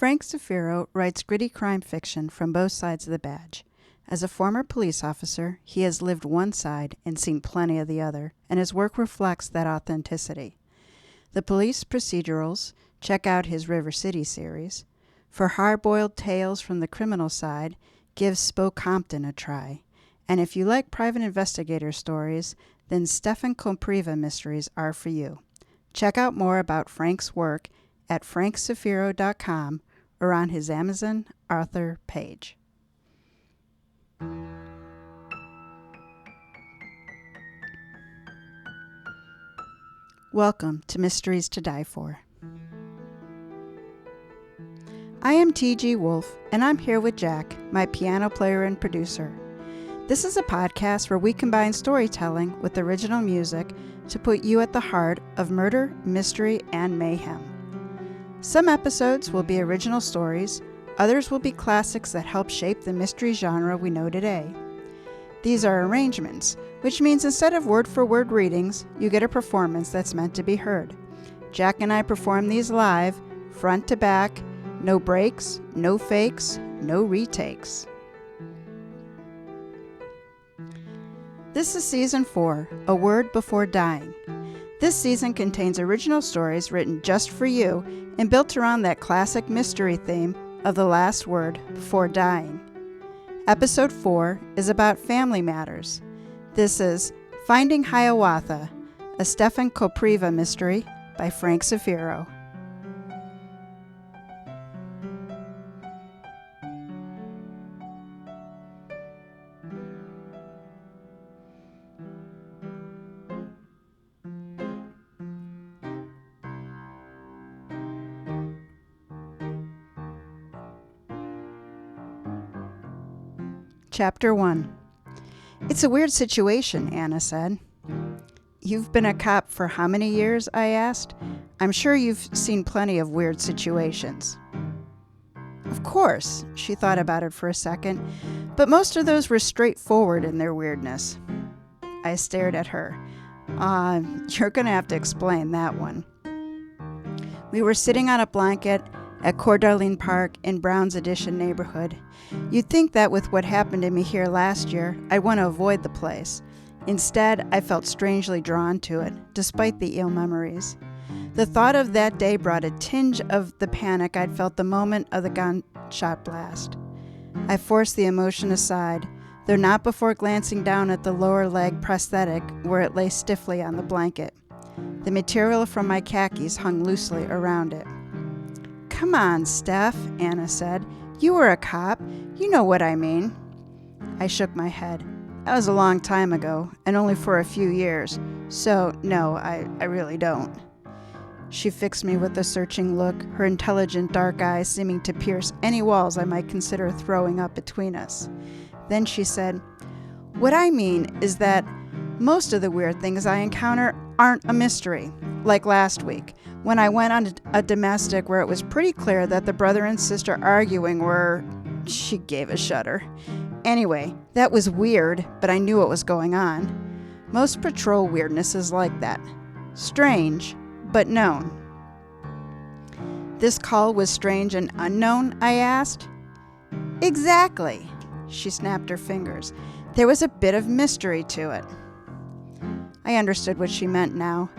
Frank Zafiro writes gritty crime fiction from both sides of the badge. As a former police officer, he has lived one side and seen plenty of the other, and his work reflects that authenticity. The police procedurals, check out his River City series. For hard-boiled tales from the criminal side, give Spoke Compton a try. And if you like private investigator stories, then Stefan and mysteries are for you. Check out more about Frank's work at frankzafiro.com or on his Amazon author page. Welcome to Mysteries to Die For. I am TG Wolff, and I'm here with Jack, my piano player and producer. This is a podcast where we combine storytelling with original music to put you at the heart of murder, mystery, and mayhem. Some episodes will be original stories, others will be classics that help shape the mystery genre we know today. These are arrangements, which means instead of word-for-word readings, you get a performance that's meant to be heard. Jack and I perform these live, front to back, no breaks, no fakes, no retakes. This is Season 4, A Word Before Dying. This season contains original stories written just for you and built around that classic mystery theme of the last word before dying. Episode 4 is about family matters. This is Finding Hiawatha, a Stefan mystery by Frank Zafiro. Chapter 1. It's a weird situation, Anna said. You've been a cop for how many years? I asked. I'm sure you've seen plenty of weird situations. Of course, she thought about it for a second, but most of those were straightforward in their weirdness. I stared at her. You're going to have to explain that one. We were sitting on a blanket at Coeur d'Alene Park in Brown's Addition neighborhood. You'd think that with what happened to me here last year, I'd want to avoid the place. Instead, I felt strangely drawn to it, despite the ill memories. The thought of that day brought a tinge of the panic I'd felt the moment of the gunshot blast. I forced the emotion aside, though not before glancing down at the lower leg prosthetic where it lay stiffly on the blanket. The material from my khakis hung loosely around it. Come on, Steph, Anna said. You were a cop. You know what I mean. I shook my head. That was a long time ago, and only for a few years. So, no, I really don't. She fixed me with a searching look, her intelligent dark eyes seeming to pierce any walls I might consider throwing up between us. Then she said, What I mean is that most of the weird things I encounter aren't a mystery, like last week, when I went on a domestic where it was pretty clear that the brother and sister arguing were... She gave a shudder. Anyway, that was weird, but I knew what was going on. Most patrol weirdness is like that. Strange, but known. This call was strange and unknown, I asked. Exactly. She snapped her fingers. There was a bit of mystery to it. I understood what she meant now.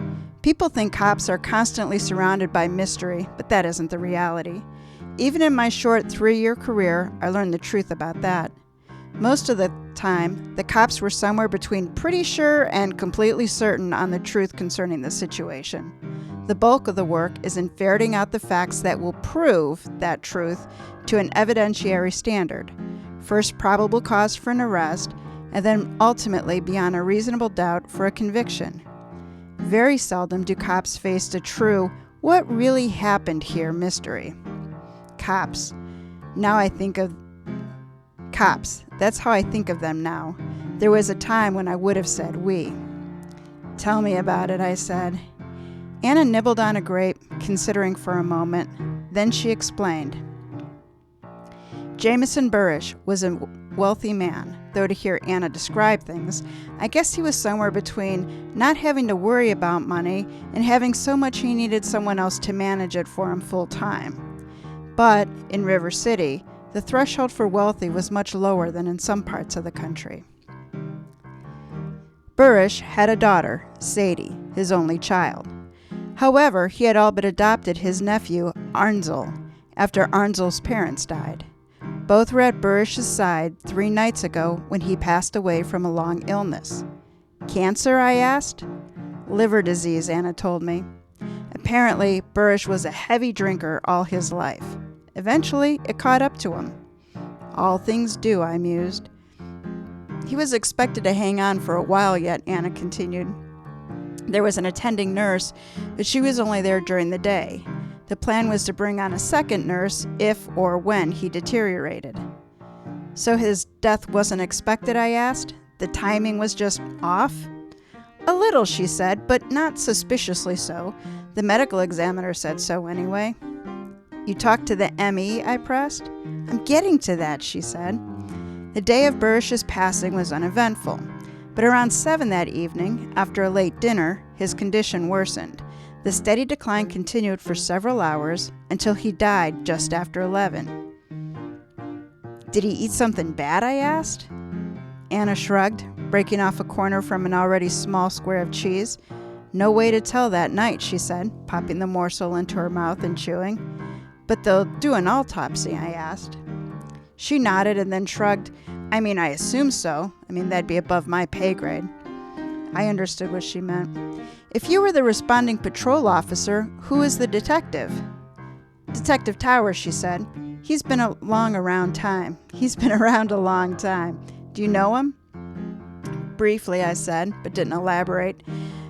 People think cops are constantly surrounded by mystery, but that isn't the reality. Even in my short 3-year career, I learned the truth about that. Most of the time, the cops were somewhere between pretty sure and completely certain on the truth concerning the situation. The bulk of the work is in ferreting out the facts that will prove that truth to an evidentiary standard. First, probable cause for an arrest, and then ultimately, beyond a reasonable doubt, for a conviction. Very seldom do cops face the true, what really happened here mystery. Cops. Now I think of cops. That's how I think of them now. There was a time when I would have said we. Tell me about it, I said. Anna nibbled on a grape, considering for a moment. Then she explained. Jameson Burrish was a wealthy man, though to hear Anna describe things, I guess he was somewhere between not having to worry about money and having so much he needed someone else to manage it for him full time. But in River City, the threshold for wealthy was much lower than in some parts of the country. Burrish had a daughter, Sadie, his only child. However, he had all but adopted his nephew, Arnzel, after Arnzel's parents died. Both were at Burrish's side 3 nights ago when he passed away from a long illness. Cancer, I asked. Liver disease, Anna told me. Apparently, Burrish was a heavy drinker all his life. Eventually, it caught up to him. All things do, I mused. He was expected to hang on for a while yet, Anna continued. There was an attending nurse, but she was only there during the day. The plan was to bring on a second nurse if or when he deteriorated. So his death wasn't expected, I asked? The timing was just off? A little, she said, but not suspiciously so. The medical examiner said so anyway. You talked to the ME, I pressed. I'm getting to that, she said. The day of Burrish's passing was uneventful, but around 7 that evening, after a late dinner, his condition worsened. The steady decline continued for several hours until he died just after 11. Did he eat something bad, I asked? Anna shrugged, breaking off a corner from an already small square of cheese. No way to tell that night, she said, popping the morsel into her mouth and chewing. But they'll do an autopsy, I asked. She nodded and then shrugged. I assume so. That'd be above my pay grade. I understood what she meant. If you were the responding patrol officer, who is the detective? Detective Towers, she said. He's been around a long time. Do you know him? Briefly, I said, but didn't elaborate.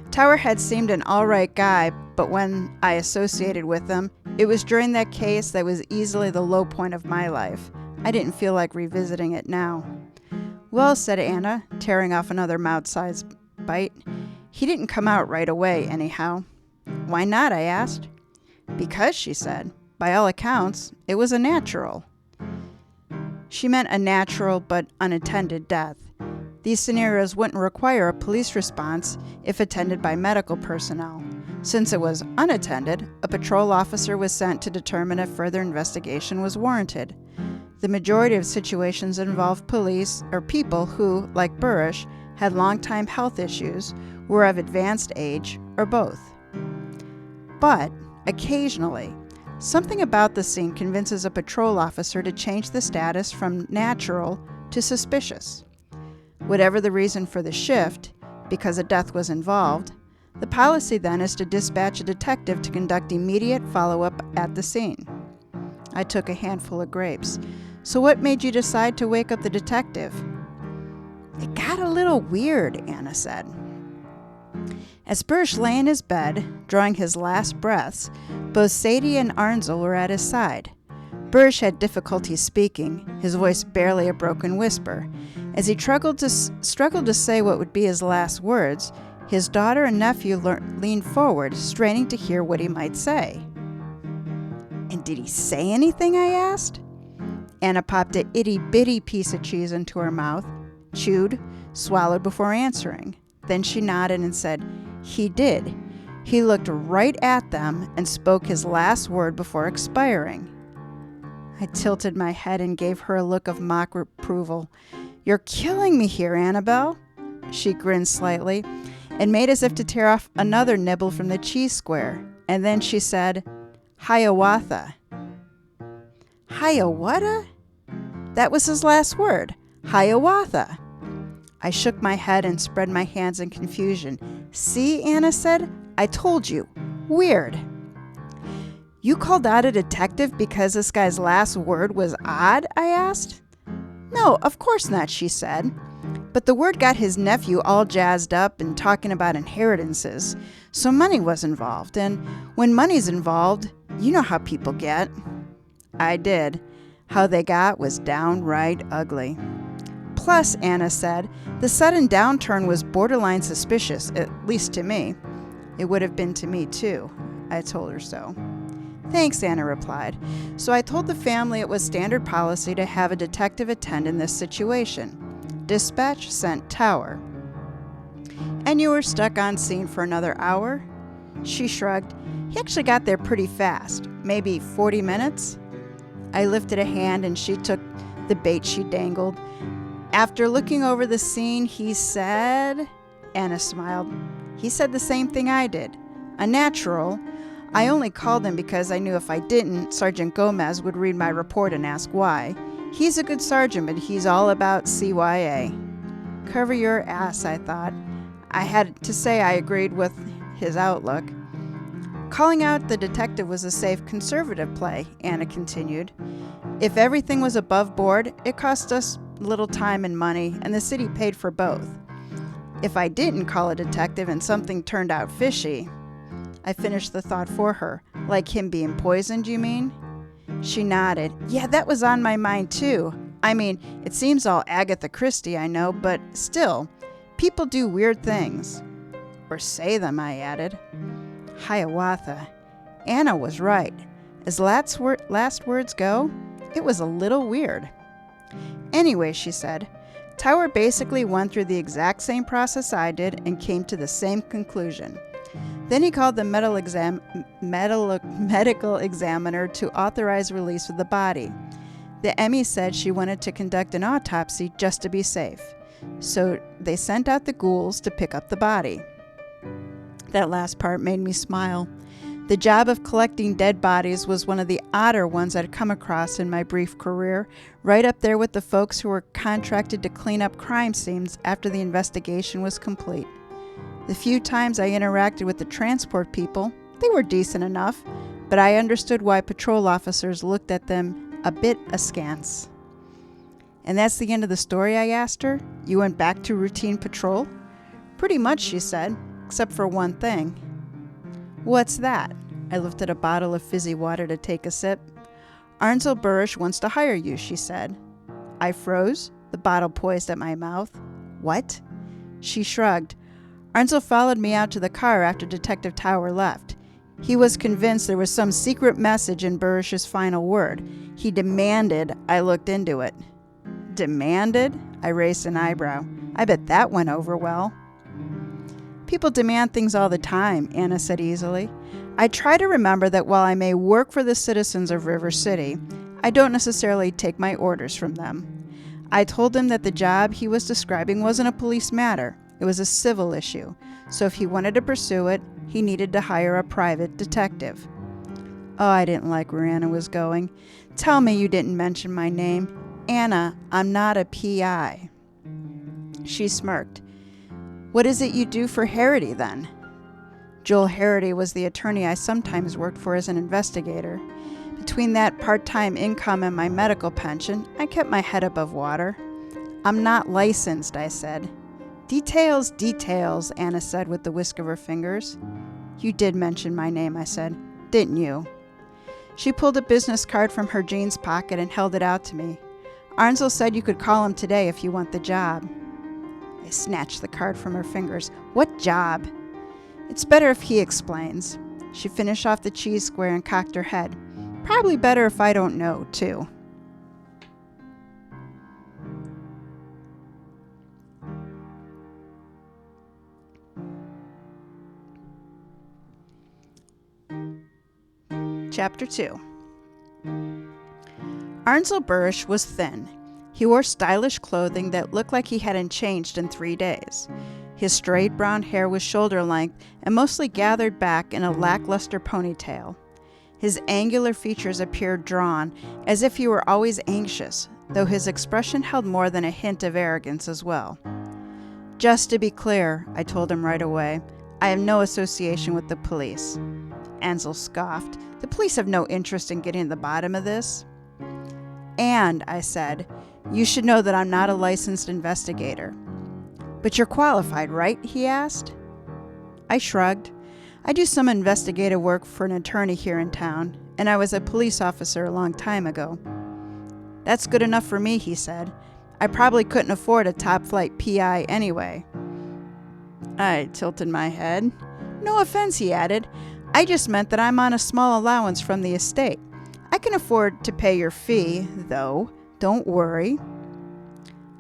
Tower had seemed an all-right guy, but when I associated with him, it was during that case that was easily the low point of my life. I didn't feel like revisiting it now. Well, said Anna, tearing off another mouth-sized bite. He didn't come out right away, anyhow. Why not, I asked. Because, she said, by all accounts, it was a natural. She meant a natural but unattended death. These scenarios wouldn't require a police response if attended by medical personnel. Since it was unattended, a patrol officer was sent to determine if further investigation was warranted. The majority of situations involve police or people who, like Burrish, had long-time health issues, were of advanced age, or both. But, occasionally, something about the scene convinces a patrol officer to change the status from natural to suspicious. Whatever the reason for the shift, because a death was involved, the policy then is to dispatch a detective to conduct immediate follow-up at the scene. I took a handful of grapes. So what made you decide to wake up the detective? It got a little weird, Anna said. As Burrish lay in his bed, drawing his last breaths, both Sadie and Arnzel were at his side. Burrish had difficulty speaking, his voice barely a broken whisper. As he struggled to say what would be his last words, his daughter and nephew leaned forward, straining to hear what he might say. And did he say anything, I asked? Anna popped an itty-bitty piece of cheese into her mouth, chewed, swallowed before answering. Then she nodded and said, He did. He looked right at them and spoke his last word before expiring. I tilted my head and gave her a look of mock approval. You're killing me here, Annabelle. She grinned slightly and made as if to tear off another nibble from the cheese square. And then she said, Hiawatha. Hiawatha? That was his last word. Hiawatha. I shook my head and spread my hands in confusion. See, Anna said, I told you. Weird. You called out a detective because this guy's last word was odd? I asked. No, of course not, she said. But the word got his nephew all jazzed up and talking about inheritances. So money was involved, and when money's involved, you know how people get. I did. How they got was downright ugly. Plus, Anna said, the sudden downturn was borderline suspicious, at least to me. It would have been to me, too. I told her so. Thanks, Anna replied. So I told the family it was standard policy to have a detective attend in this situation. Dispatch sent Tower. And you were stuck on scene for another hour? She shrugged. He actually got there pretty fast, maybe 40 minutes. I lifted a hand and she took the bait she dangled. After looking over the scene, he said, Anna smiled, he said the same thing I did. Unnatural. I only called him because I knew if I didn't, Sergeant Gomez would read my report and ask why. He's a good sergeant, but he's all about CYA. Cover your ass, I thought. I had to say I agreed with his outlook. Calling out the detective was a safe conservative play, Anna continued. If everything was above board, it cost us little time and money, and the city paid for both. If I didn't call a detective and something turned out fishy, I finished the thought for her. Like him being poisoned, you mean? She nodded. Yeah, that was on my mind too. I mean, it seems all Agatha Christie, I know, but still, people do weird things. Or say them, I added. Hiawatha. Anna was right. As last words go, it was a little weird. Anyway, she said, Tower basically went through the exact same process I did and came to the same conclusion. Then he called the medical examiner to authorize release of the body. The Emmy said she wanted to conduct an autopsy just to be safe. So they sent out the ghouls to pick up the body. That last part made me smile. The job of collecting dead bodies was one of the odder ones I'd come across in my brief career, right up there with the folks who were contracted to clean up crime scenes after the investigation was complete. The few times I interacted with the transport people, they were decent enough, but I understood why patrol officers looked at them a bit askance. And that's the end of the story, I asked her. You went back to routine patrol? Pretty much, she said, except for one thing. What's that? I lifted a bottle of fizzy water to take a sip. Arnsel Burrish wants to hire you, she said. I froze, the bottle poised at my mouth. What? She shrugged. Arnsel followed me out to the car after Detective Tower left. He was convinced there was some secret message in Burrish's final word. He demanded I looked into it. Demanded? I raised an eyebrow. I bet that went over well. People demand things all the time, Anna said easily. I try to remember that while I may work for the citizens of River City, I don't necessarily take my orders from them. I told him that the job he was describing wasn't a police matter. It was a civil issue, so if he wanted to pursue it, he needed to hire a private detective. Oh, I didn't like where Anna was going. Tell me you didn't mention my name. Anna, I'm not a PI. She smirked. What is it you do for Harity, then? Joel Harity was the attorney I sometimes worked for as an investigator. Between that part-time income and my medical pension, I kept my head above water. I'm not licensed, I said. Details, details, Anna said with the whisk of her fingers. You did mention my name, I said. Didn't you? She pulled a business card from her jeans pocket and held it out to me. Arnsel said you could call him today if you want the job. I snatched the card from her fingers. What job? It's better if he explains. She finished off the cheese square and cocked her head. Probably better if I don't know, too. Chapter 2. Arnsel Burrish was thin. He wore stylish clothing that looked like he hadn't changed in 3 days. His straight brown hair was shoulder length and mostly gathered back in a lackluster ponytail. His angular features appeared drawn, as if he were always anxious, though his expression held more than a hint of arrogance as well. Just to be clear, I told him right away, I have no association with the police. Ansel scoffed. The police have no interest in getting to the bottom of this. And, I said, you should know that I'm not a licensed investigator. But you're qualified, right? He asked. I shrugged. I do some investigative work for an attorney here in town, and I was a police officer a long time ago. That's good enough for me, he said. I probably couldn't afford a top-flight PI anyway. I tilted my head. No offense, he added. I just meant that I'm on a small allowance from the estate. I can afford to pay your fee, though. Don't worry.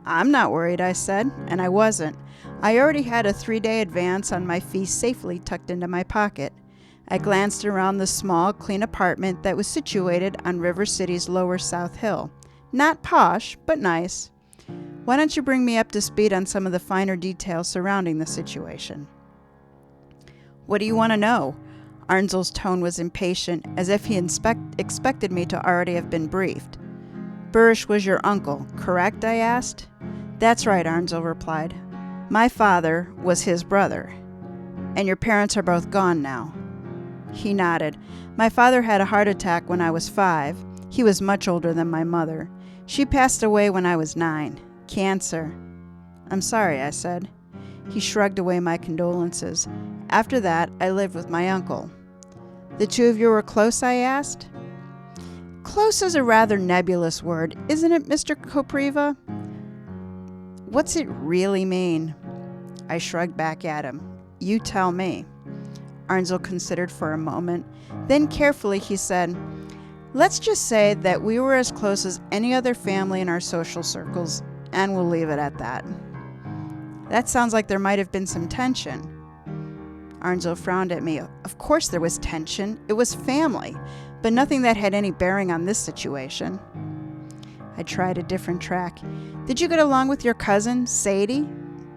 I'm not worried, I said, and I wasn't. I already had a 3-day advance on my fee safely tucked into my pocket. I glanced around the small, clean apartment that was situated on River City's lower South Hill. Not posh, but nice. Why don't you bring me up to speed on some of the finer details surrounding the situation? What do you want to know? Arnzel's tone was impatient, as if he expected me to already have been briefed. Burrish was your uncle, correct? I asked. That's right, Arnzel replied. My father was his brother. And your parents are both gone now. He nodded. My father had a heart attack when I was 5. He was much older than my mother. She passed away when I was 9. Cancer. I'm sorry, I said. He shrugged away my condolences. After that, I lived with my uncle. The two of you were close, I asked. Close is a rather nebulous word, isn't it, Mr. Kopriva? What's it really mean? I shrugged back at him. You tell me. Arnzel considered for a moment. Then carefully he said, let's just say that we were as close as any other family in our social circles, and we'll leave it at that. That sounds like there might have been some tension. Arnzel frowned at me. Of course there was tension. It was family, but nothing that had any bearing on this situation. I tried a different track. Did you get along with your cousin, Sadie?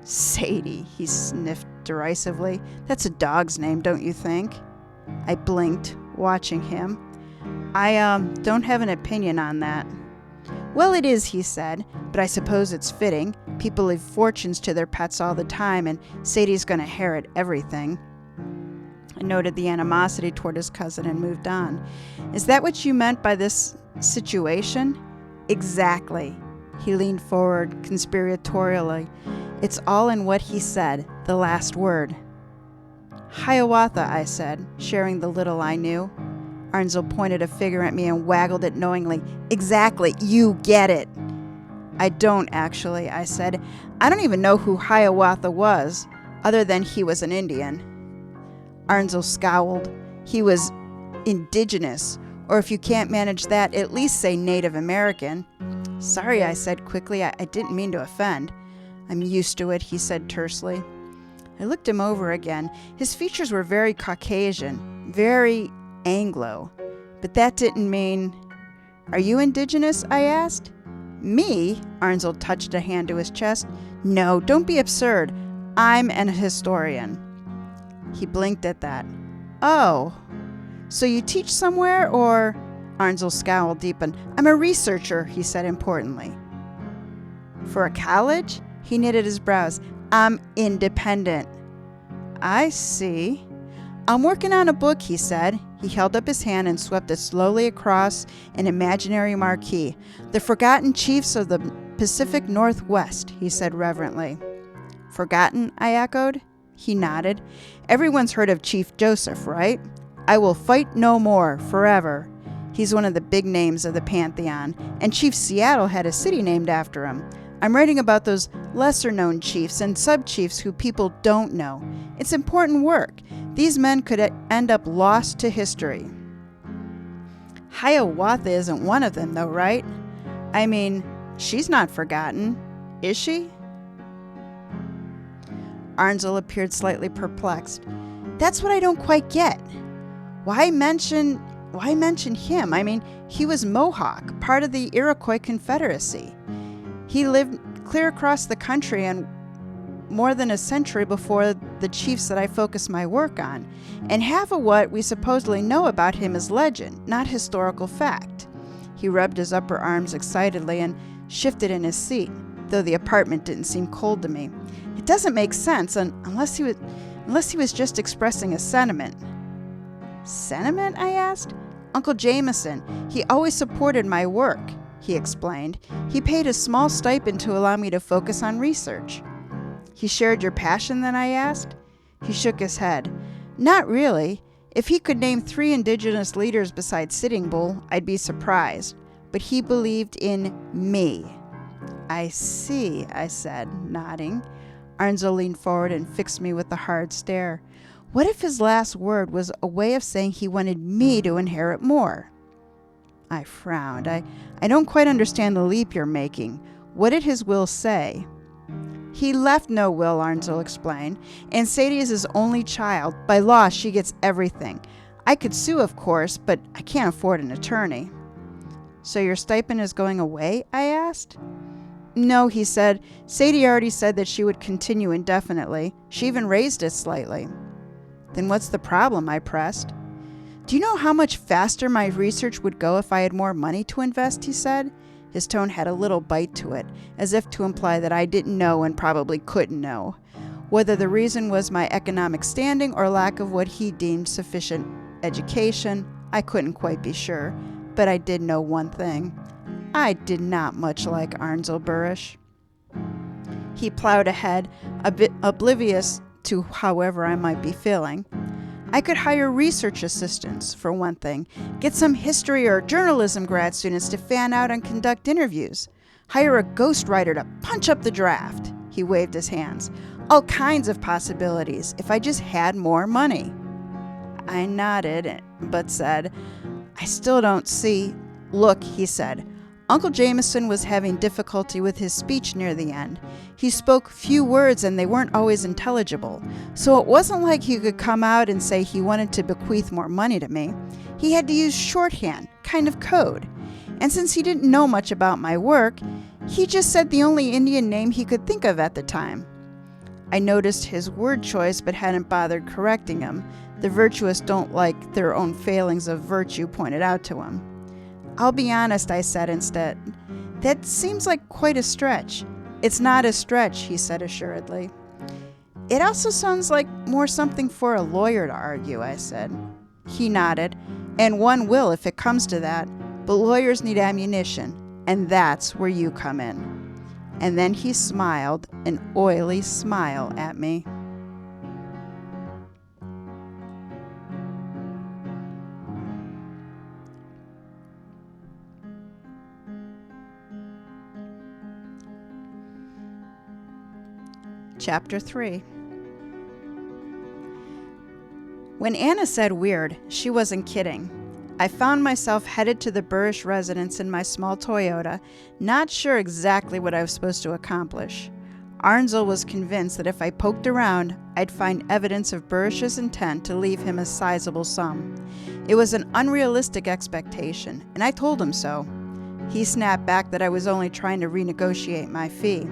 Sadie, he sniffed derisively. That's a dog's name, don't you think? I blinked, watching him. I don't have an opinion on that. Well, it is, he said, but I suppose it's fitting. People leave fortunes to their pets all the time, and Sadie's going to inherit everything. I noted the animosity toward his cousin and moved on. Is that what you meant by this situation? Exactly. He leaned forward conspiratorially. It's all in what he said, the last word. Hiawatha, I said, sharing the little I knew. Arnzel pointed a finger at me and waggled it knowingly. Exactly, you get it. I don't, actually, I said. I don't even know who Hiawatha was, other than he was an Indian. Arnzel scowled. He was indigenous, or if you can't manage that, at least say Native American. Sorry, I said quickly. I didn't mean to offend. I'm used to it, he said tersely. I looked him over again. His features were very Caucasian, very Anglo. But that didn't mean... Are you indigenous? I asked. Me? Arnzel touched a hand to his chest. No, don't be absurd. I'm an historian. He blinked at that. Oh, so you teach somewhere, or... Arnzel scowled deepened. I'm a researcher, he said importantly. For a college? He knitted his brows. I'm independent. I see. I'm working on a book, he said. He held up his hand and swept it slowly across an imaginary marquee. The Forgotten Chiefs of the Pacific Northwest, he said reverently. Forgotten, I echoed. He nodded. Everyone's heard of Chief Joseph, right? I will fight no more, forever. He's one of the big names of the Pantheon, and Chief Seattle had a city named after him. I'm writing about those lesser-known chiefs and sub-chiefs who people don't know. It's important work. These men could end up lost to history. Hiawatha isn't one of them, though, right? I mean, she's not forgotten, is she? Arnzel appeared slightly perplexed. That's what I don't quite get. Why mention him? I mean, he was Mohawk, part of the Iroquois Confederacy. He lived clear across the country and more than a century before the chiefs that I focus my work on, and half of what we supposedly know about him is legend, not historical fact. He rubbed his upper arms excitedly and shifted in his seat, though the apartment didn't seem cold to me. It doesn't make sense unless he was just expressing a sentiment. Sentiment? I asked. Uncle Jameson, he always supported my work, he explained. He paid a small stipend to allow me to focus on research. He shared your passion, then? I asked. He shook his head. Not really. If he could name 3 indigenous leaders besides Sitting Bull, I'd be surprised. But he believed in me. I see, I said, nodding. Arnzel leaned forward and fixed me with a hard stare. What if his last word was a way of saying he wanted me to inherit more? I frowned. I don't quite understand the leap you're making. What did his will say? He left no will, Arnzel explained, and Sadie is his only child. By law, she gets everything. I could sue, of course, but I can't afford an attorney." "So your stipend is going away?" I asked. "No," he said. "Sadie already said that she would continue indefinitely. She even raised it slightly." "Then what's the problem?" I pressed. "Do you know how much faster my research would go if I had more money to invest?" he said. His tone had a little bite to it, as if to imply that I didn't know and probably couldn't know. Whether the reason was my economic standing or lack of what he deemed sufficient education, I couldn't quite be sure, but I did know one thing. I did not much like Arnzel Burish. He plowed ahead, a bit oblivious to however I might be feeling. "I could hire research assistants, for one thing. Get some history or journalism grad students to fan out and conduct interviews. Hire a ghostwriter to punch up the draft." He waved his hands. "All kinds of possibilities, if I just had more money." I nodded, but said, "I still don't see." "Look," he said. "Uncle Jameson was having difficulty with his speech near the end. He spoke few words and they weren't always intelligible. So it wasn't like he could come out and say he wanted to bequeath more money to me. He had to use shorthand, kind of code. And since he didn't know much about my work, he just said the only Indian name he could think of at the time." I noticed his word choice but hadn't bothered correcting him. The virtuous don't like their own failings of virtue pointed out to him. "I'll be honest," I said instead. "That seems like quite a stretch." "It's not a stretch," he said assuredly. "It also sounds like more something for a lawyer to argue," I said. He nodded. "And one will if it comes to that. But lawyers need ammunition, and that's where you come in." And then he smiled, an oily smile at me. Chapter 3. When Anna said weird, she wasn't kidding. I found myself headed to the Burish residence in my small Toyota, not sure exactly what I was supposed to accomplish. Arnzel was convinced that if I poked around, I'd find evidence of Burish's intent to leave him a sizable sum. It was an unrealistic expectation, and I told him so. He snapped back that I was only trying to renegotiate my fee.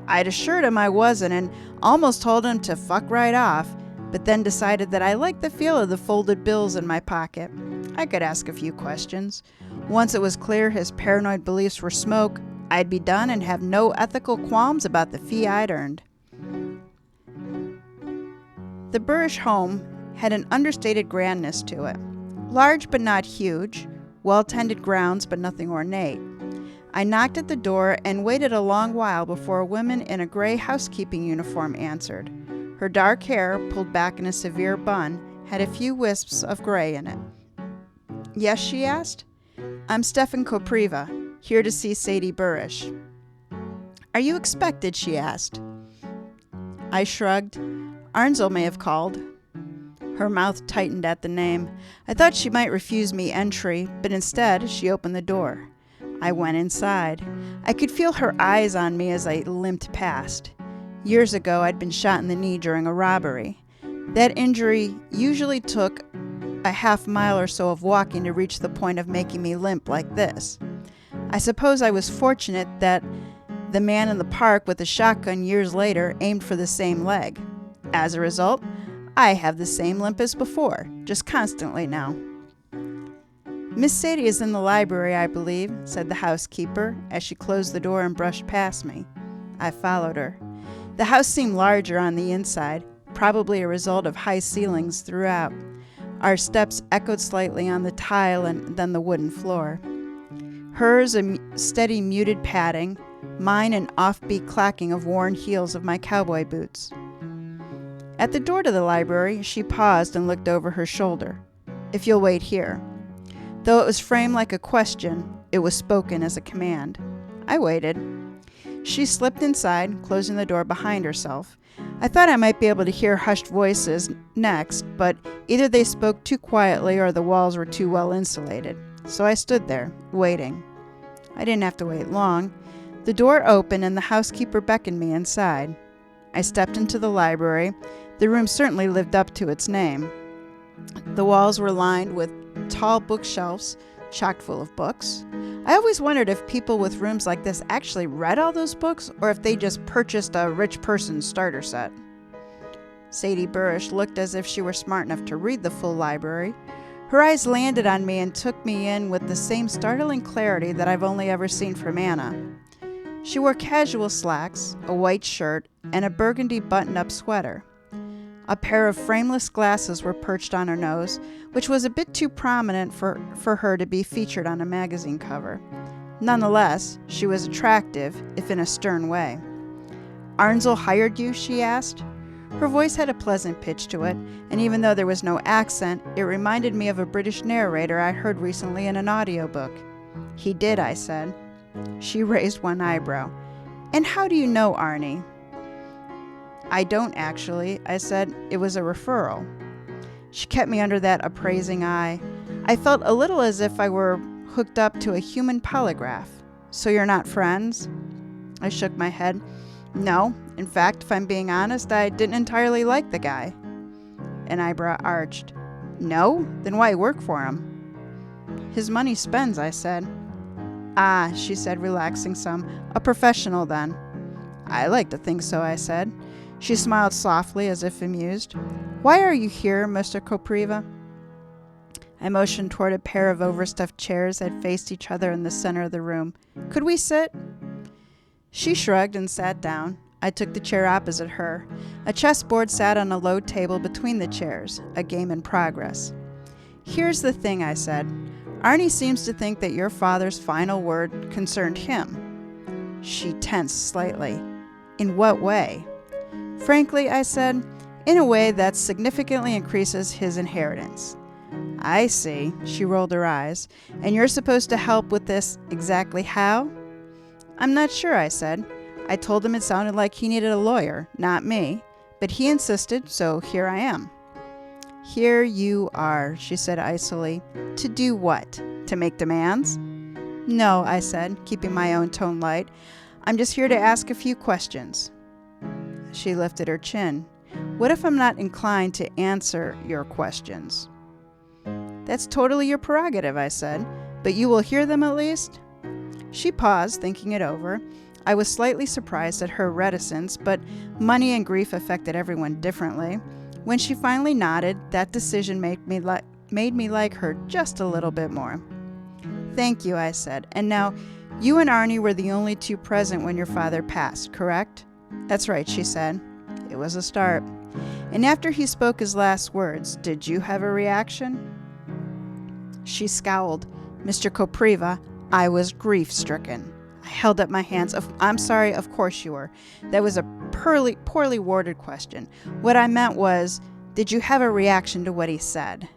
I'd assured him I wasn't and almost told him to fuck right off, but then decided that I liked the feel of the folded bills in my pocket. I could ask a few questions. Once it was clear his paranoid beliefs were smoke, I'd be done and have no ethical qualms about the fee I'd earned. The Burish home had an understated grandness to it. Large but not huge, well-tended grounds but nothing ornate. I knocked at the door and waited a long while before a woman in a gray housekeeping uniform answered. Her dark hair, pulled back in a severe bun, had a few wisps of gray in it. "Yes?" she asked. "I'm Stefan Kopriva, here to see Sadie Burish." "Are you expected?" she asked. I shrugged. "Arnzel may have called." Her mouth tightened at the name. I thought she might refuse me entry, but instead she opened the door. I went inside. I could feel her eyes on me as I limped past. Years ago, I'd been shot in the knee during a robbery. That injury usually took a half mile or so of walking to reach the point of making me limp like this. I suppose I was fortunate that the man in the park with the shotgun years later aimed for the same leg. As a result, I have the same limp as before, just constantly now. "Miss Sadie is in the library, I believe," said the housekeeper as she closed the door and brushed past me. I followed her. The house seemed larger on the inside, probably a result of high ceilings throughout. Our steps echoed slightly on the tile and then the wooden floor. Hers a steady muted padding, mine an offbeat clacking of worn heels of my cowboy boots. At the door to the library, she paused and looked over her shoulder. "If you'll wait here." Though it was framed like a question, it was spoken as a command. I waited. She slipped inside, closing the door behind herself. I thought I might be able to hear hushed voices next, but either they spoke too quietly or the walls were too well insulated. So I stood there, waiting. I didn't have to wait long. The door opened and the housekeeper beckoned me inside. I stepped into the library. The room certainly lived up to its name. The walls were lined with tall bookshelves chock full of books. I always wondered if people with rooms like this actually read all those books or if they just purchased a rich person's starter set. Sadie Burrish looked as if she were smart enough to read the full library. Her eyes landed on me and took me in with the same startling clarity that I've only ever seen from Anna. She wore casual slacks, a white shirt, and a burgundy button-up sweater. A pair of frameless glasses were perched on her nose, which was a bit too prominent for her to be featured on a magazine cover. Nonetheless, she was attractive, if in a stern way. "Arnsel hired you?" she asked. Her voice had a pleasant pitch to it, and even though there was no accent, it reminded me of a British narrator I heard recently in an audiobook. "He did," I said. She raised one eyebrow. "And how do you know Arnie?" "I don't, actually," I said. "It was a referral." She kept me under that appraising eye. I felt a little as if I were hooked up to a human polygraph. "So you're not friends?" I shook my head. "No. In fact, if I'm being honest, I didn't entirely like the guy." An eyebrow arched. "No? Then why work for him?" "His money spends," I said. "Ah," she said, relaxing some. "A professional, then." "I like to think so," I said. She smiled softly, as if amused. "Why are you here, Mr. Kopriva?" I motioned toward a pair of overstuffed chairs that faced each other in the center of the room. "Could we sit?" She shrugged and sat down. I took the chair opposite her. A chessboard sat on a low table between the chairs, a game in progress. "Here's the thing," I said. "Arnie seems to think that your father's final word concerned him." She tensed slightly. "In what way?" "Frankly," I said, "in a way that significantly increases his inheritance." "I see," she rolled her eyes. "And you're supposed to help with this exactly how?" "I'm not sure," I said. I told him it sounded like he needed a lawyer, not me, but he insisted, so here I am. "Here you are," she said icily. "To do what? To make demands?" "No," I said, keeping my own tone light. "I'm just here to ask a few questions." She lifted her chin. "What if I'm not inclined to answer your questions?" "That's totally your prerogative," I said, "but you will hear them at least?" She paused, thinking it over. I was slightly surprised at her reticence, but money and grief affected everyone differently. When she finally nodded, that decision made me like her just a little bit more. "Thank you," I said. "And now, you and Arnie were the only two present when your father passed, correct?" "That's right," she said. It was a start. "And after he spoke his last words, did you have a reaction?" She scowled. "Mr. Kopriva, I was grief-stricken." I held up my hands. "I'm sorry, of course you were. That was a poorly worded question. What I meant was, did you have a reaction to what he said?"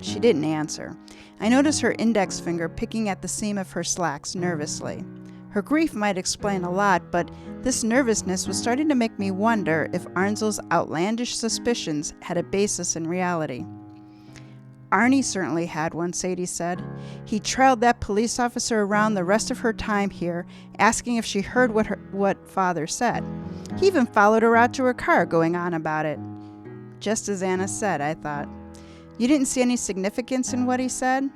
She didn't answer. I noticed her index finger picking at the seam of her slacks nervously. Her grief might explain a lot, but this nervousness was starting to make me wonder if Arnsel's outlandish suspicions had a basis in reality. "Arnie certainly had one," Sadie said. "He trailed that police officer around the rest of her time here, asking if she heard what Father said. He even followed her out to her car, going on about it." Just as Anna said, I thought. "You didn't see any significance in what he said?"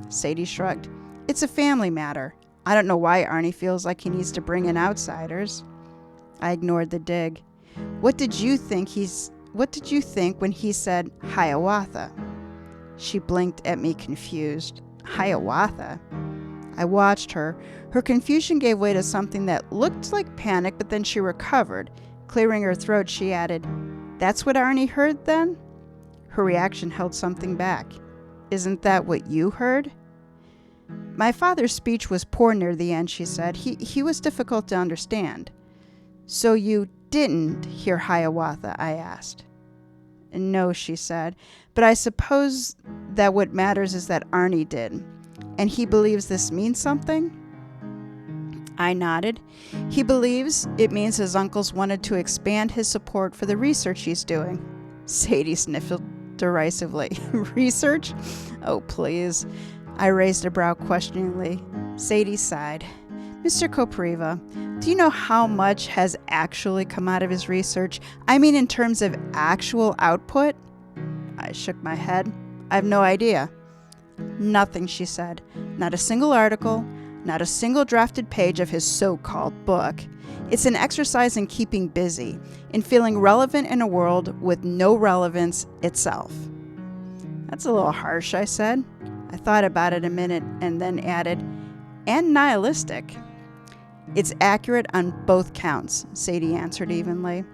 Sadie shrugged. "It's a family matter. I don't know why Arnie feels like he needs to bring in outsiders." I ignored the dig. What did you think when he said Hiawatha?" She blinked at me, confused. "Hiawatha?" I watched her. Her confusion gave way to something that looked like panic, but then she recovered. Clearing her throat, she added, "That's what Arnie heard, then?" Her reaction held something back. "Isn't that what you heard?" "My father's speech was poor near the end," she said. He was difficult to understand." "So you didn't hear Hiawatha?" I asked. "No," she said, "but I suppose that what matters is that Arnie did. And he believes this means something?" I nodded. "He believes it means his uncles wanted to expand his support for the research he's doing." Sadie sniffled derisively. "Research? Oh, please." I raised a brow questioningly. Sadie sighed. "Mr. Kopriva, do you know how much has actually come out of his research? I mean in terms of actual output?" I shook my head. I have no idea. Nothing, she said. Not a single article, not a single drafted page of his so-called book. It's an exercise in keeping busy, in feeling relevant in a world with no relevance itself. That's a little harsh, I said. I thought about it a minute and then added, and nihilistic. It's accurate on both counts, Sadie answered evenly.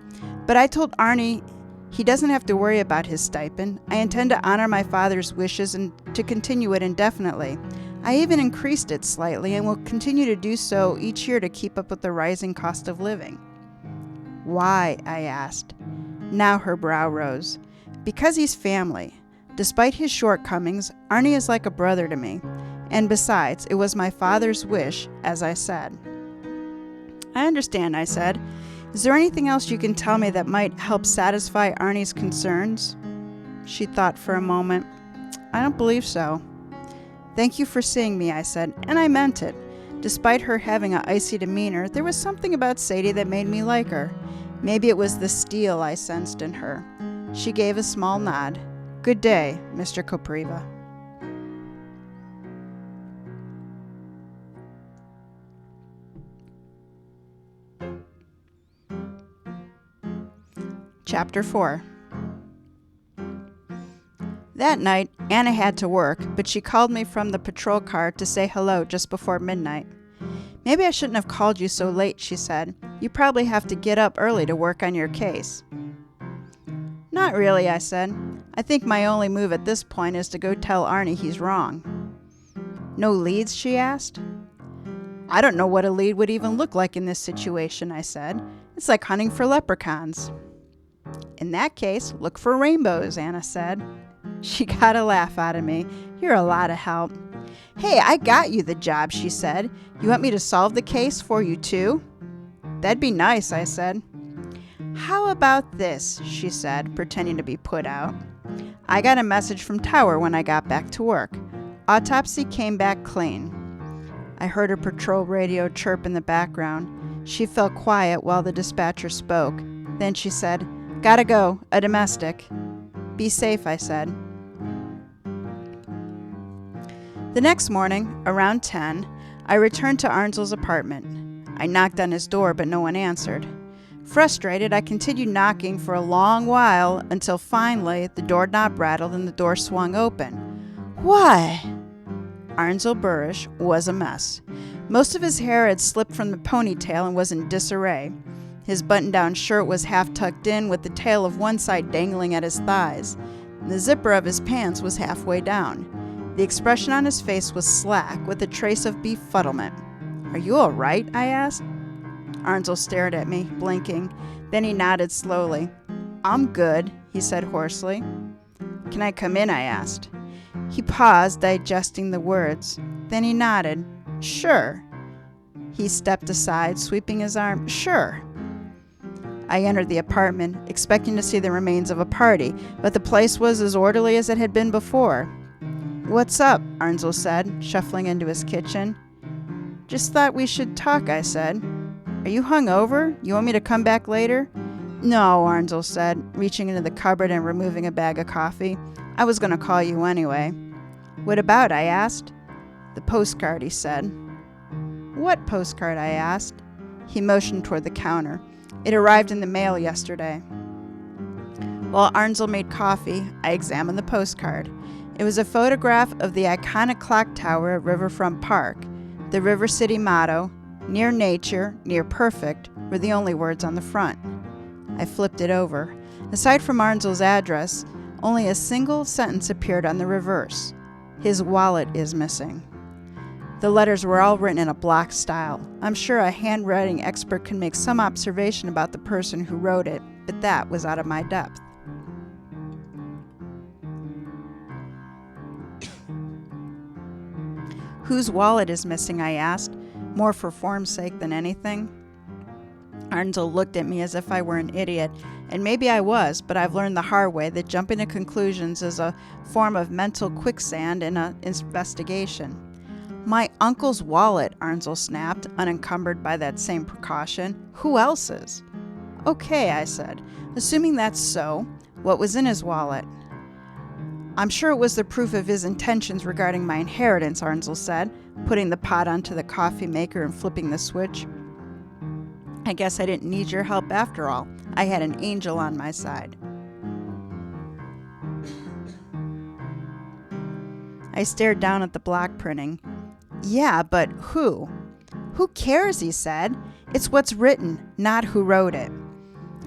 But I told Arnie he doesn't have to worry about his stipend. I intend to honor my father's wishes and to continue it indefinitely. I even increased it slightly and will continue to do so each year to keep up with the rising cost of living. Why? I asked. Now her brow rose. Because he's family. Despite his shortcomings, Arnie is like a brother to me. And besides, it was my father's wish, as I said. I understand, I said. Is there anything else you can tell me that might help satisfy Arnie's concerns? She thought for a moment. I don't believe so. Thank you for seeing me, I said, and I meant it. Despite her having an icy demeanor, there was something about Sadie that made me like her. Maybe it was the steel I sensed in her. She gave a small nod. Good day, Mr. Kopriva. Chapter 4. That night, Anna had to work, but she called me from the patrol car to say hello just before midnight. Maybe I shouldn't have called you so late, she said. You probably have to get up early to work on your case. Not really, I said. I think my only move at this point is to go tell Arnie he's wrong. No leads, she asked. I don't know what a lead would even look like in this situation, I said. It's like hunting for leprechauns. In that case, look for rainbows, Anna said. She got a laugh out of me. You're a lot of help. Hey, I got you the job, she said. You want me to solve the case for you too? That'd be nice, I said. How about this, she said, pretending to be put out. I got a message from Tower when I got back to work. Autopsy came back clean. I heard her patrol radio chirp in the background. She fell quiet while the dispatcher spoke. Then she said, Gotta go, a domestic. Be safe, I said. The next morning, around 10, I returned to Arnzel's apartment. I knocked on his door, but no one answered. Frustrated, I continued knocking for a long while until finally the doorknob rattled and the door swung open. Why? Arnzel Burish was a mess. Most of his hair had slipped from the ponytail and was in disarray. His button-down shirt was half tucked in with the tail of one side dangling at his thighs. And the zipper of his pants was halfway down. The expression on his face was slack with a trace of befuddlement. Are you all right? I asked. Arnzel stared at me, blinking. Then he nodded slowly. I'm good, he said hoarsely. Can I come in? I asked. He paused, digesting the words. Then he nodded. Sure. He stepped aside, sweeping his arm. Sure. I entered the apartment, expecting to see the remains of a party, but the place was as orderly as it had been before. What's up? Arnzel said, shuffling into his kitchen. Just thought we should talk, I said. Are you hungover? You want me to come back later? No, Arnzel said, reaching into the cupboard and removing a bag of coffee. I was going to call you anyway. What about? I asked. The postcard, he said. What postcard? I asked. He motioned toward the counter. It arrived in the mail yesterday. While Arnzel made coffee, I examined the postcard. It was a photograph of the iconic clock tower at Riverfront Park. The River City motto, near nature, near perfect, were the only words on the front. I flipped it over. Aside from Arnzel's address, only a single sentence appeared on the reverse. His wallet is missing. The letters were all written in a block style. I'm sure a handwriting expert could make some observation about the person who wrote it, but that was out of my depth. Whose wallet is missing? I asked, more for form's sake than anything. Arnzel looked at me as if I were an idiot, and maybe I was, but I've learned the hard way that jumping to conclusions is a form of mental quicksand in an investigation. My uncle's wallet, Arnzel snapped, unencumbered by that same precaution. Who else's? Okay, I said. Assuming that's so, what was in his wallet? I'm sure it was the proof of his intentions regarding my inheritance, Arnsel said, putting the pot onto the coffee maker and flipping the switch. I guess I didn't need your help after all. I had an angel on my side. I stared down at the block printing. Yeah, but who? Who cares, he said. It's what's written, not who wrote it.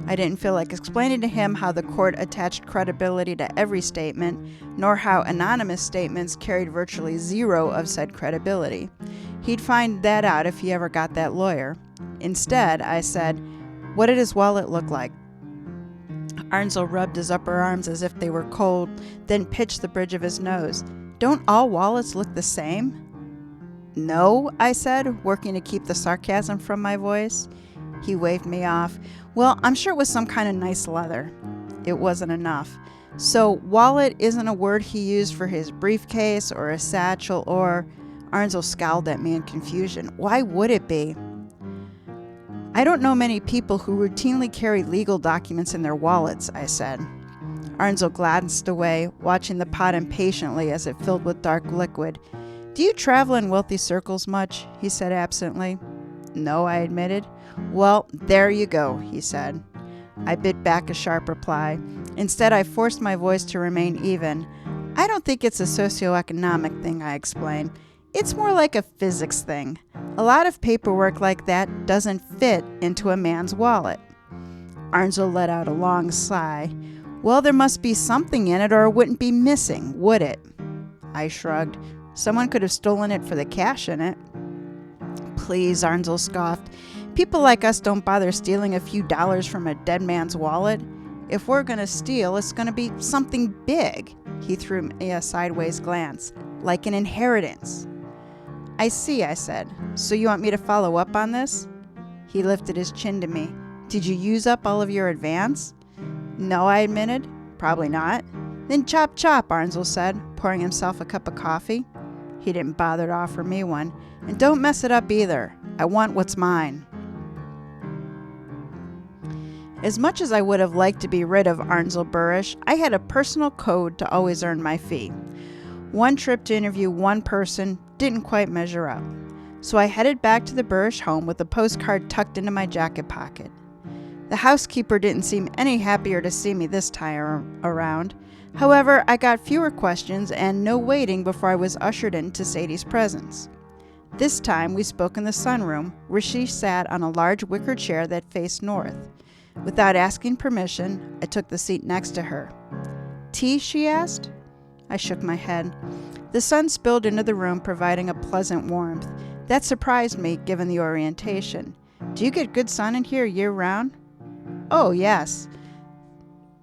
I didn't feel like explaining to him how the court attached credibility to every statement, nor how anonymous statements carried virtually zero of said credibility. He'd find that out if he ever got that lawyer. Instead, I said, what did his wallet look like? Arnsel rubbed his upper arms as if they were cold, then pitched the bridge of his nose. Don't all wallets look the same? No, I said, working to keep the sarcasm from my voice. He waved me off. Well, I'm sure it was some kind of nice leather. It wasn't enough. So, wallet isn't a word he used for his briefcase or a satchel or... Arnsel scowled at me in confusion. Why would it be? I don't know many people who routinely carry legal documents in their wallets, I said. Arnsel glanced away, watching the pot impatiently as it filled with dark liquid. Do you travel in wealthy circles much? He said absently. No, I admitted. Well, there you go, he said. I bit back a sharp reply. Instead, I forced my voice to remain even. I don't think it's a socioeconomic thing, I explained. It's more like a physics thing. A lot of paperwork like that doesn't fit into a man's wallet. Arnsel let out a long sigh. Well, there must be something in it or it wouldn't be missing, would it? I shrugged. Someone could have stolen it for the cash in it. Please, Arnsel scoffed. People like us don't bother stealing a few dollars from a dead man's wallet. If we're going to steal, it's going to be something big. He threw me a sideways glance, like an inheritance. I see, I said. So you want me to follow up on this? He lifted his chin to me. Did you use up all of your advance? No, I admitted. Probably not. Then chop chop, Arnsel said, pouring himself a cup of coffee. He didn't bother to offer me one. And don't mess it up either. I want what's mine. As much as I would have liked to be rid of Arnsel Burrish, I had a personal code to always earn my fee. One trip to interview one person didn't quite measure up. So I headed back to the Burrish home with a postcard tucked into my jacket pocket. The housekeeper didn't seem any happier to see me this time around. However, I got fewer questions and no waiting before I was ushered into Sadie's presence. This time we spoke in the sunroom, where she sat on a large wicker chair that faced north. Without asking permission, I took the seat next to her. Tea, she asked? I shook my head. The sun spilled into the room, providing a pleasant warmth. That surprised me, given the orientation. Do you get good sun in here year-round? Oh, yes.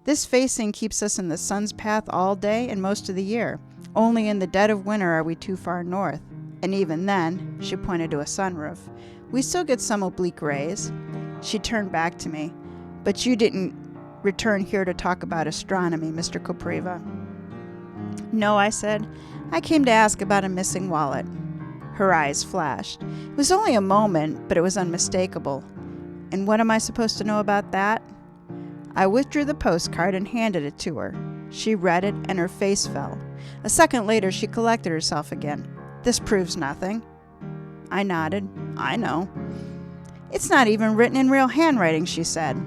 This facing keeps us in the sun's path all day and most of the year. Only in the dead of winter are we too far north. And even then, she pointed to a sunroof, we still get some oblique rays. She turned back to me. But you didn't return here to talk about astronomy, Mr. Kopriva. No, I said. I came to ask about a missing wallet. Her eyes flashed. It was only a moment, but it was unmistakable. And what am I supposed to know about that? I withdrew the postcard and handed it to her. She read it, and her face fell. A second later, she collected herself again. This proves nothing. I nodded. I know. It's not even written in real handwriting, she said.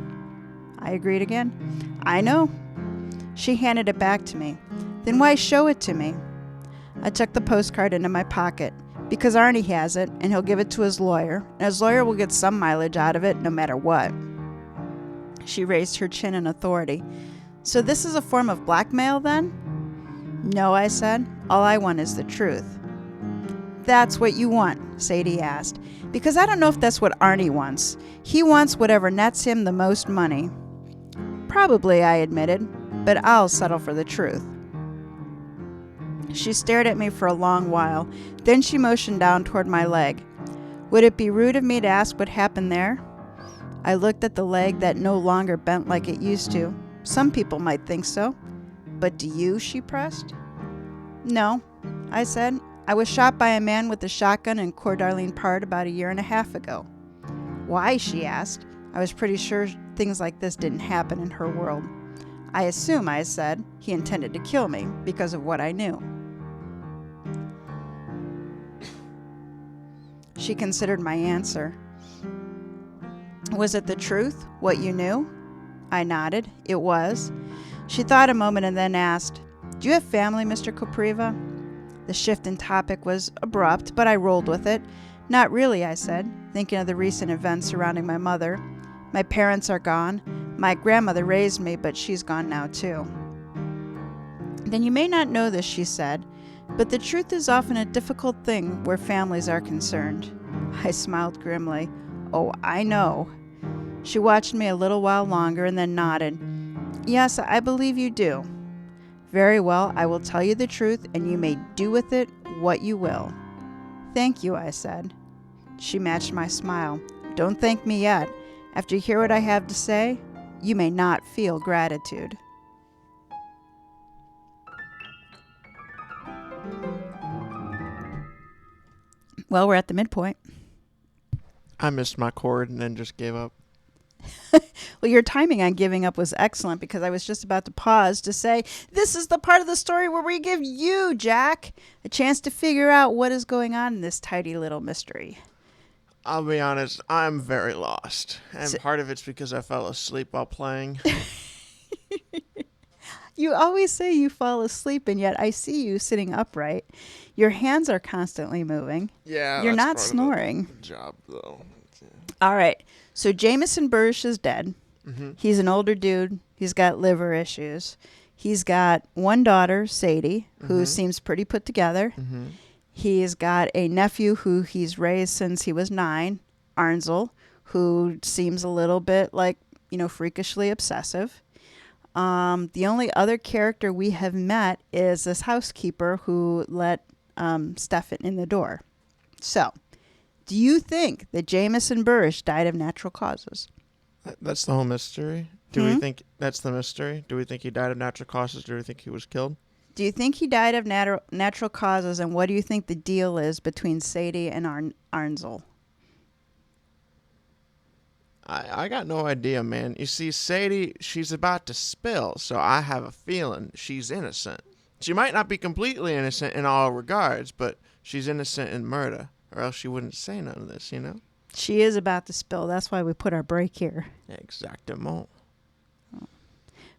I agreed again. I know. She handed it back to me. Then why show it to me? I took the postcard into my pocket. Because Arnie has it, and he'll give it to his lawyer, and his lawyer will get some mileage out of it no matter what. She raised her chin in authority. So this is a form of blackmail, then? No, I said. All I want is the truth. That's what you want, Sadie asked. Because I don't know if that's what Arnie wants. He wants whatever nets him the most money. Probably, I admitted, but I'll settle for the truth. She stared at me for a long while. Then she motioned down toward my leg. Would it be rude of me to ask what happened there? I looked at the leg that no longer bent like it used to. Some people might think so. But do you? She pressed. No, I said. I was shot by a man with a shotgun in Coeur d'Alene Park about 1.5 years ago. Why? She asked. I was pretty sure things like this didn't happen in her world. I assume, I said, he intended to kill me because of what I knew. She considered my answer. Was it the truth, what you knew? I nodded. It was. She thought a moment and then asked, Do you have family, Mr. Kopriva? The shift in topic was abrupt, but I rolled with it. Not really, I said, thinking of the recent events surrounding my mother. My parents are gone. My grandmother raised me, but she's gone now too. Then you may not know this, she said, but the truth is often a difficult thing where families are concerned. I smiled grimly. Oh, I know. She watched me a little while longer and then nodded. Yes, I believe you do. Very well, I will tell you the truth, and you may do with it what you will. Thank you, I said. She matched my smile. Don't thank me yet. After you hear what I have to say, you may not feel gratitude. Well, we're at the midpoint. I missed my chord and then just gave up. Well, your timing on giving up was excellent because I was just about to pause to say, this is the part of the story where we give you, Jack, a chance to figure out what is going on in this tidy little mystery. I'll be honest, I'm very lost. And part of it's because I fell asleep while playing. You always say you fall asleep, and yet I see you sitting upright. Your hands are constantly moving. Yeah, You're not part snoring. Of the job, though. Yeah. All right. So Jameson Burrish is dead. Mm-hmm. He's an older dude. He's got liver issues. He's got one daughter, Sadie, who seems pretty put together. Mm-hmm. He's got a nephew who he's raised since he was 9, Arnsel, who seems a little bit like, freakishly obsessive. The only other character we have met is this housekeeper who let Stefan in the door. So, do you think that Jameson Burrish died of natural causes? That's the whole mystery? Do we think that's the mystery? Do we think he died of natural causes? Do we think he was killed? Do you think he died of natural causes, and what do you think the deal is between Sadie and Arnsel? I got no idea, man. You see, Sadie, she's about to spill, so I have a feeling she's innocent. She might not be completely innocent in all regards, but she's innocent in murder, or else she wouldn't say none of this, She is about to spill. That's why we put our break here. Exactement.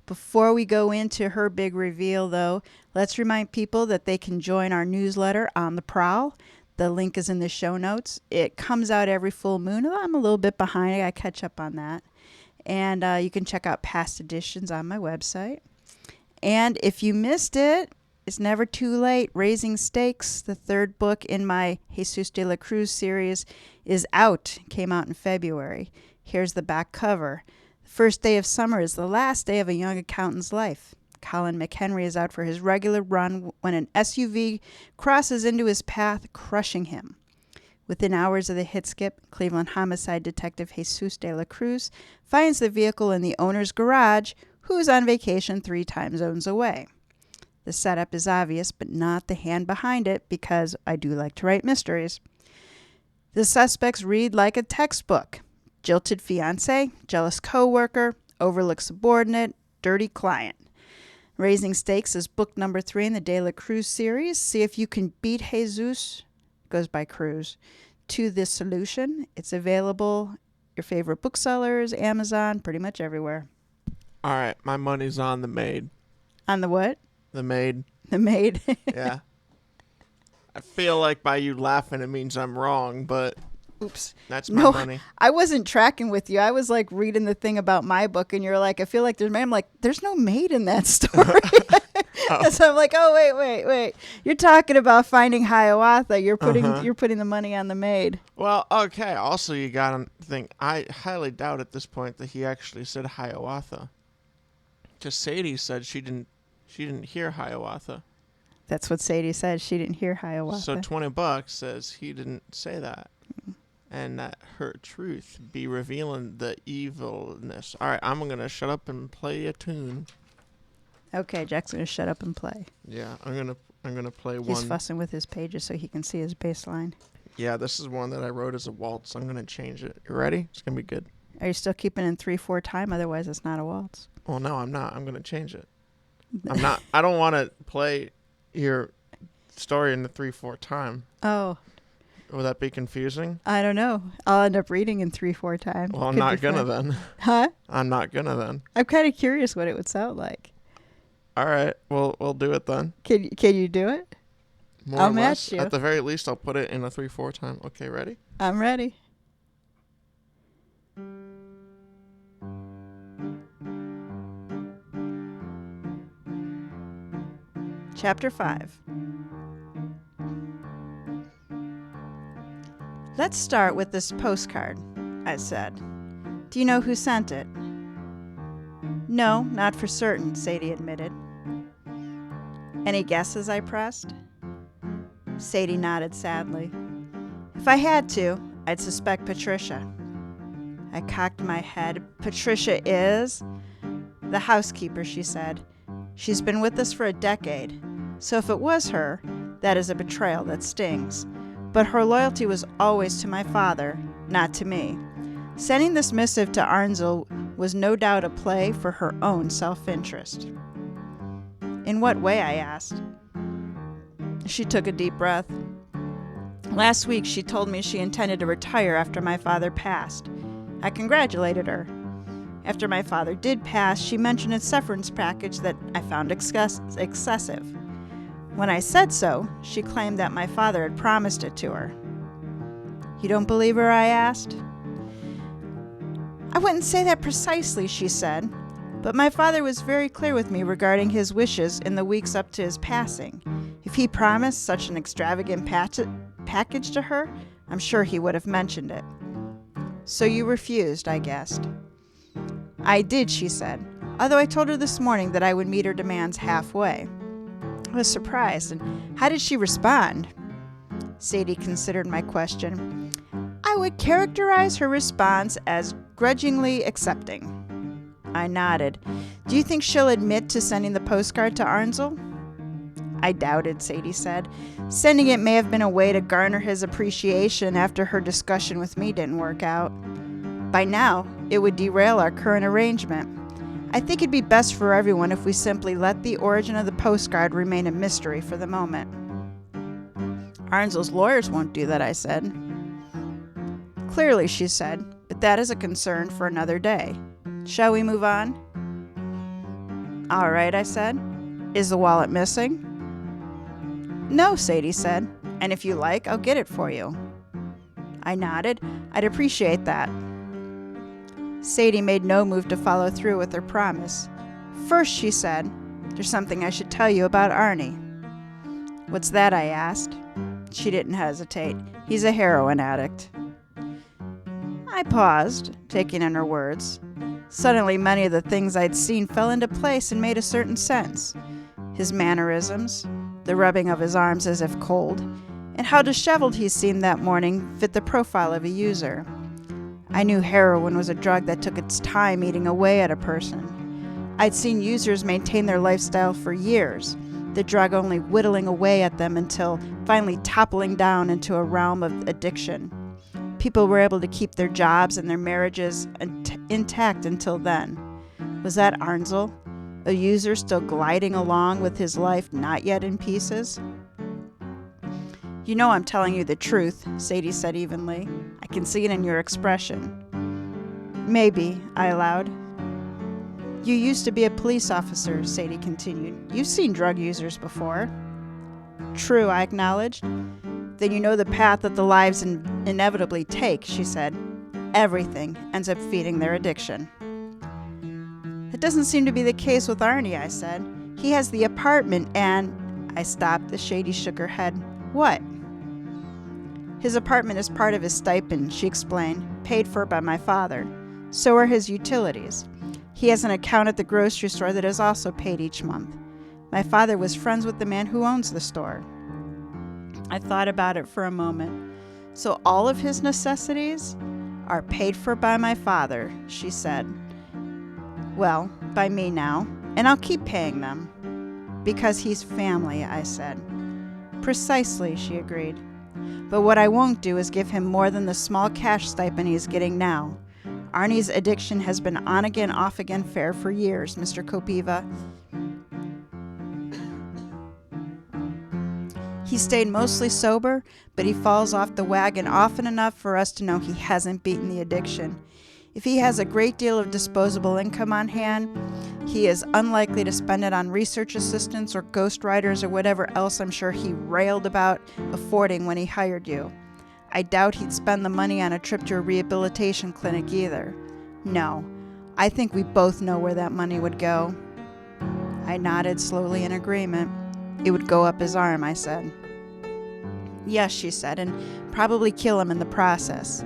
Before we go into her big reveal, though, let's remind people that they can join our newsletter On the Prowl. The link is in the show notes. It comes out every full moon. I'm a little bit behind. I got to catch up on that. And you can check out past editions on my website. And if you missed it, it's never too late. Razing Stakes, the third book in my Jesus de la Cruz series, is out. Came out in February. Here's the back cover. The first day of summer is the last day of a young accountant's life. Colin McHenry is out for his regular run when an SUV crosses into his path, crushing him. Within hours of the hit skip, Cleveland homicide detective Jesus de la Cruz finds the vehicle in the owner's garage, who is on vacation 3 time zones away. The setup is obvious, but not the hand behind it, because I do like to write mysteries. The suspects read like a textbook. Jilted fiancé, jealous coworker, overlooked subordinate, dirty client. Razing Stakes is book number 3 in the De La Cruz series. See if you can beat Jesus, goes by Cruz, to this solution. It's available your favorite booksellers, Amazon, pretty much everywhere. All right, my money's on the maid. On the what? The maid. The maid. Yeah. I feel like by you laughing it means I'm wrong, but oops, that's my money. I wasn't tracking with you. I was like reading the thing about my book, and you're like, I feel like there's maid. I'm like, there's no maid in that story. Oh. So I'm like, oh wait. You're talking about Finding Hiawatha. You're putting the money on the maid. Well, okay. Also, you gotta think. I highly doubt at this point that he actually said Hiawatha. Just Sadie said she didn't hear Hiawatha. That's what Sadie said. She didn't hear Hiawatha. So $20 says he didn't say that. And that her truth be revealing the evilness. All right, I'm going to shut up and play a tune. Okay, Jack's going to shut up and play. Yeah, I'm going to play one. He's fussing with his pages so he can see his bass line. Yeah, this is one that I wrote as a waltz. I'm going to change it. You ready? It's going to be good. Are you still keeping in 3/4 time? Otherwise, it's not a waltz. Well, no, I'm not. I'm going to change it. I'm not. I don't want to play your story in the 3/4 time. Oh. Will that be confusing? I don't know. I'll end up reading in 3/4 time. Well, I'm not gonna then. Huh? I'm not gonna then. I'm kind of curious what it would sound like. All right, we'll do it then. Can you do it? More I'll or match less. you. At the very least, I'll put it in a 3/4 time. Okay, ready? I'm ready. Chapter 5. Let's start with this postcard, I said. Do you know who sent it? No, not for certain, Sadie admitted. Any guesses, I pressed? Sadie nodded sadly. If I had to, I'd suspect Patricia. I cocked my head. Patricia is? The housekeeper, she said. She's been with us for a decade, so if it was her, that is a betrayal that stings. But her loyalty was always to my father, not to me. Sending this missive to Arnsel was no doubt a play for her own self-interest. In what way, I asked. She took a deep breath. Last week, she told me she intended to retire after my father passed. I congratulated her. After my father did pass, she mentioned a severance package that I found excessive. When I said so, she claimed that my father had promised it to her. You don't believe her, I asked. I wouldn't say that precisely, she said, but my father was very clear with me regarding his wishes in the weeks up to his passing. If he promised such an extravagant package to her, I'm sure he would have mentioned it. So you refused, I guessed. I did, she said, although I told her this morning that I would meet her demands halfway. I was surprised, and how did she respond? Sadie considered my question. I would characterize her response as grudgingly accepting. I nodded. Do you think she'll admit to sending the postcard to Arnsel? I doubted, Sadie said. Sending it may have been a way to garner his appreciation after her discussion with me didn't work out. By now, it would derail our current arrangement. I think it'd be best for everyone if we simply let the origin of the postcard remain a mystery for the moment. Arnsel's lawyers won't do that, I said. Clearly, she said, but that is a concern for another day. Shall we move on? All right, I said. Is the wallet missing? No, Sadie said, and if you like, I'll get it for you. I nodded. I'd appreciate that. Sadie made no move to follow through with her promise. First, she said, there's something I should tell you about Arnie. What's that, I asked. She didn't hesitate. He's a heroin addict. I paused, taking in her words. Suddenly, many of the things I'd seen fell into place and made a certain sense. His mannerisms, the rubbing of his arms as if cold, and how disheveled he seemed that morning fit the profile of a user. I knew heroin was a drug that took its time eating away at a person. I'd seen users maintain their lifestyle for years, the drug only whittling away at them until finally toppling down into a realm of addiction. People were able to keep their jobs and their marriages intact until then. Was that Arnsel, a user still gliding along with his life not yet in pieces? You know I'm telling you the truth, Sadie said evenly. I can see it in your expression. Maybe, I allowed. You used to be a police officer, Sadie continued. You've seen drug users before. True, I acknowledged. Then you know the path that the lives inevitably take, she said. Everything ends up feeding their addiction. That doesn't seem to be the case with Arnie, I said. He has the apartment and... I stopped as Sadie shook her head. What? His apartment is part of his stipend, she explained, paid for by my father. So are his utilities. He has an account at the grocery store that is also paid each month. My father was friends with the man who owns the store. I thought about it for a moment. So all of his necessities are paid for by my father, she said. Well, by me now, and I'll keep paying them. Because he's family, I said. Precisely, she agreed. But what I won't do is give him more than the small cash stipend he's getting now. Arnie's addiction has been on-again, off-again fare for years, Mr. Kopiva. He stayed mostly sober, but he falls off the wagon often enough for us to know he hasn't beaten the addiction. If he has a great deal of disposable income on hand, he is unlikely to spend it on research assistants or ghostwriters or whatever else I'm sure he railed about affording when he hired you. I doubt he'd spend the money on a trip to a rehabilitation clinic either. No, I think we both know where that money would go. I nodded slowly in agreement. It would go up his arm, I said. Yes, she said, and probably kill him in the process.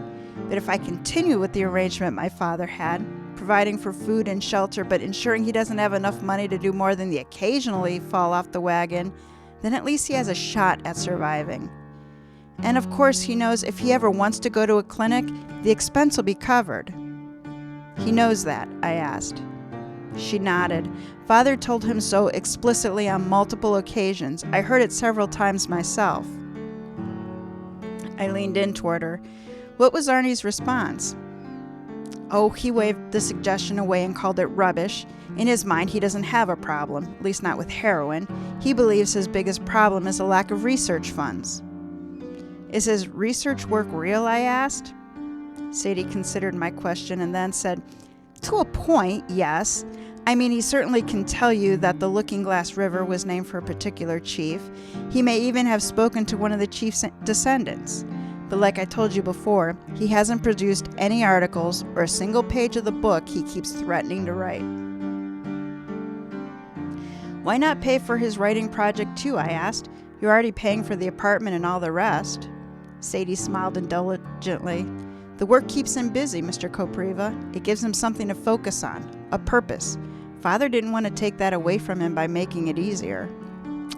But if I continue with the arrangement my father had, providing for food and shelter but ensuring he doesn't have enough money to do more than the occasionally fall off the wagon, then at least he has a shot at surviving. And of course he knows if he ever wants to go to a clinic, the expense will be covered. He knows that, I asked. She nodded. Father told him so explicitly on multiple occasions. I heard it several times myself. I leaned in toward her. What was Arnie's response? Oh, he waved the suggestion away and called it rubbish. In his mind, he doesn't have a problem, at least not with heroin. He believes his biggest problem is a lack of research funds. Is his research work real, I asked. Sadie considered my question and then said, to a point, yes. I mean, he certainly can tell you that the Looking Glass River was named for a particular chief. He may even have spoken to one of the chief's descendants. But like I told you before, he hasn't produced any articles or a single page of the book he keeps threatening to write. Why not pay for his writing project too, I asked. You're already paying for the apartment and all the rest. Sadie smiled indulgently. The work keeps him busy, Mr. Kopriva. It gives him something to focus on, a purpose. Father didn't want to take that away from him by making it easier.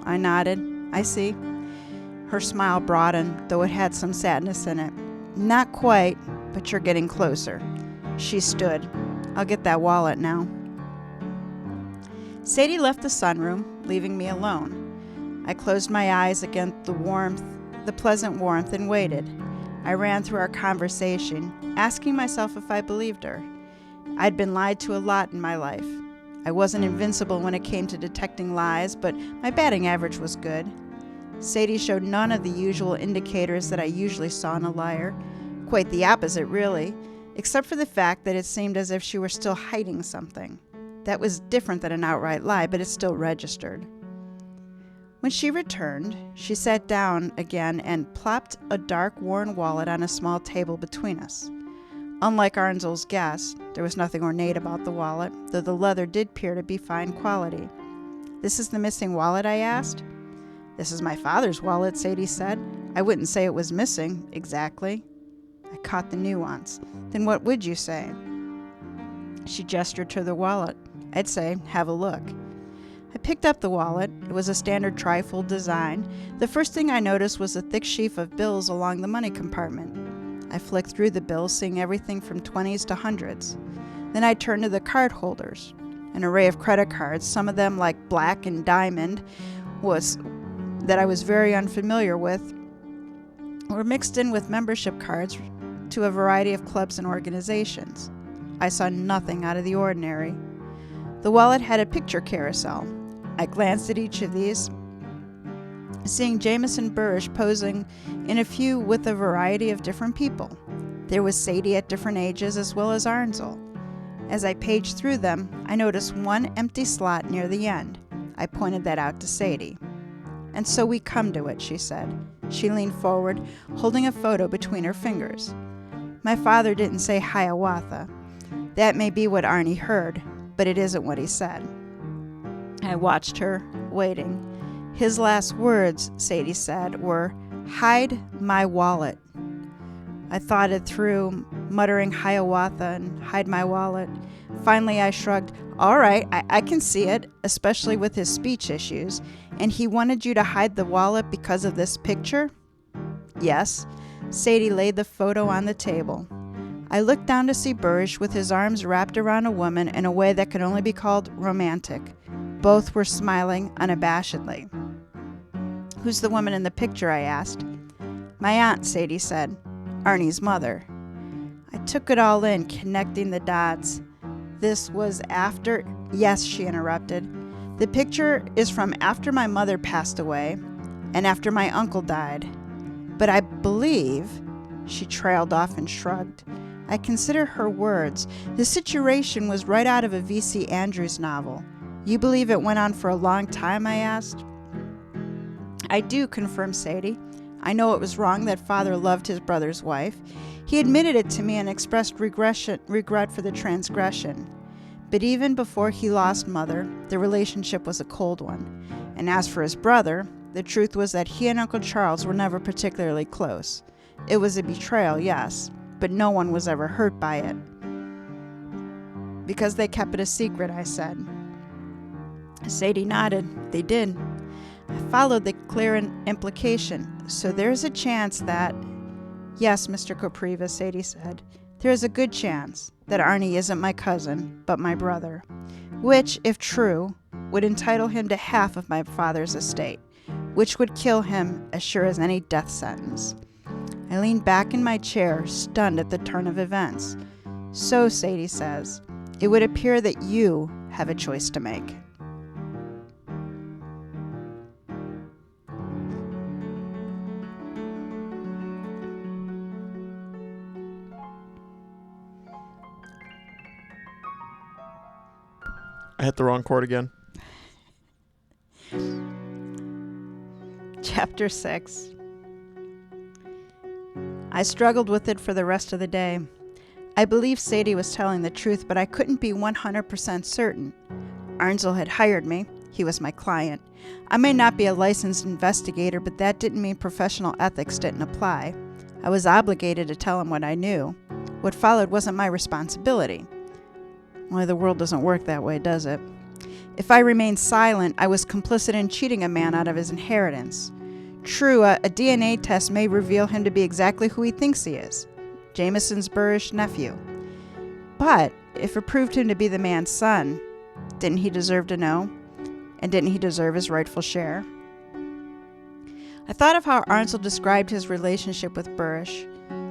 I nodded. I see. Her smile broadened, though it had some sadness in it. Not quite, but you're getting closer. She stood. I'll get that wallet now. Sadie left the sunroom, leaving me alone. I closed my eyes against the pleasant warmth, and waited. I ran through our conversation, asking myself if I believed her. I'd been lied to a lot in my life. I wasn't invincible when it came to detecting lies, but my batting average was good. Sadie showed none of the usual indicators that I usually saw in a liar. Quite the opposite, really, except for the fact that it seemed as if she were still hiding something. That was different than an outright lie, but it still registered. When she returned, she sat down again and plopped a dark, worn wallet on a small table between us. Unlike Arnzel's guess, there was nothing ornate about the wallet, though the leather did appear to be fine quality. This is the missing wallet, I asked. This is my father's wallet, Sadie said. I wouldn't say it was missing, exactly. I caught the nuance. Then what would you say? She gestured to the wallet. I'd say, have a look. I picked up the wallet. It was a standard trifold design. The first thing I noticed was a thick sheaf of bills along the money compartment. I flicked through the bills, seeing everything from 20s to hundreds. Then I turned to the card holders. An array of credit cards, some of them like Black and Diamond, that I was very unfamiliar with, were mixed in with membership cards to a variety of clubs and organizations. I saw nothing out of the ordinary. The wallet had a picture carousel. I glanced at each of these, seeing Jameson Burrish posing in a few with a variety of different people. There was Sadie at different ages as well as Arnzel. As I paged through them, I noticed one empty slot near the end. I pointed that out to Sadie. And so we come to it, she said. She leaned forward, holding a photo between her fingers. My father didn't say Hiawatha. That may be what Arnie heard, but it isn't what he said. I watched her, waiting. His last words, Sadie said, were, hide my wallet. I thought it through, muttering Hiawatha and hide my wallet. Finally, I shrugged. All right, I can see it, especially with his speech issues. And he wanted you to hide the wallet because of this picture? Yes. Sadie laid the photo on the table. I looked down to see Burrish with his arms wrapped around a woman in a way that could only be called romantic. Both were smiling unabashedly. Who's the woman in the picture, I asked. My aunt, Sadie said. Arnie's mother. I took it all in, connecting the dots. This was after... Yes, she interrupted. The picture is from after my mother passed away and after my uncle died. But I believe... She trailed off and shrugged. I consider her words. The situation was right out of a V.C. Andrews novel. You believe it went on for a long time, I asked. I do, confirmed Sadie. I know it was wrong that father loved his brother's wife. He admitted it to me and expressed regret for the transgression. But even before he lost mother, the relationship was a cold one. And as for his brother, the truth was that he and Uncle Charles were never particularly close. It was a betrayal, yes, but no one was ever hurt by it. Because they kept it a secret, I said. Sadie nodded. They did. I followed the clear implication. So there's a chance that... Yes, Mr. Kopriva, Sadie said. There is a good chance that Arnie isn't my cousin, but my brother. Which, if true, would entitle him to half of my father's estate. Which would kill him as sure as any death sentence. I leaned back in my chair, stunned at the turn of events. So, Sadie says, it would appear that you have a choice to make. I hit the wrong chord again. Chapter 6. I struggled with it for the rest of the day. I believed Sadie was telling the truth, but I couldn't be 100% certain. Arnsel had hired me. He was my client. I may not be a licensed investigator, but that didn't mean professional ethics didn't apply. I was obligated to tell him what I knew. What followed wasn't my responsibility. Only the world doesn't work that way, does it? If I remained silent, I was complicit in cheating a man out of his inheritance. True, a DNA test may reveal him to be exactly who he thinks he is, Jameson's Burrish nephew. But if it proved him to be the man's son, didn't he deserve to know? And didn't he deserve his rightful share? I thought of how Arnsel described his relationship with Burrish.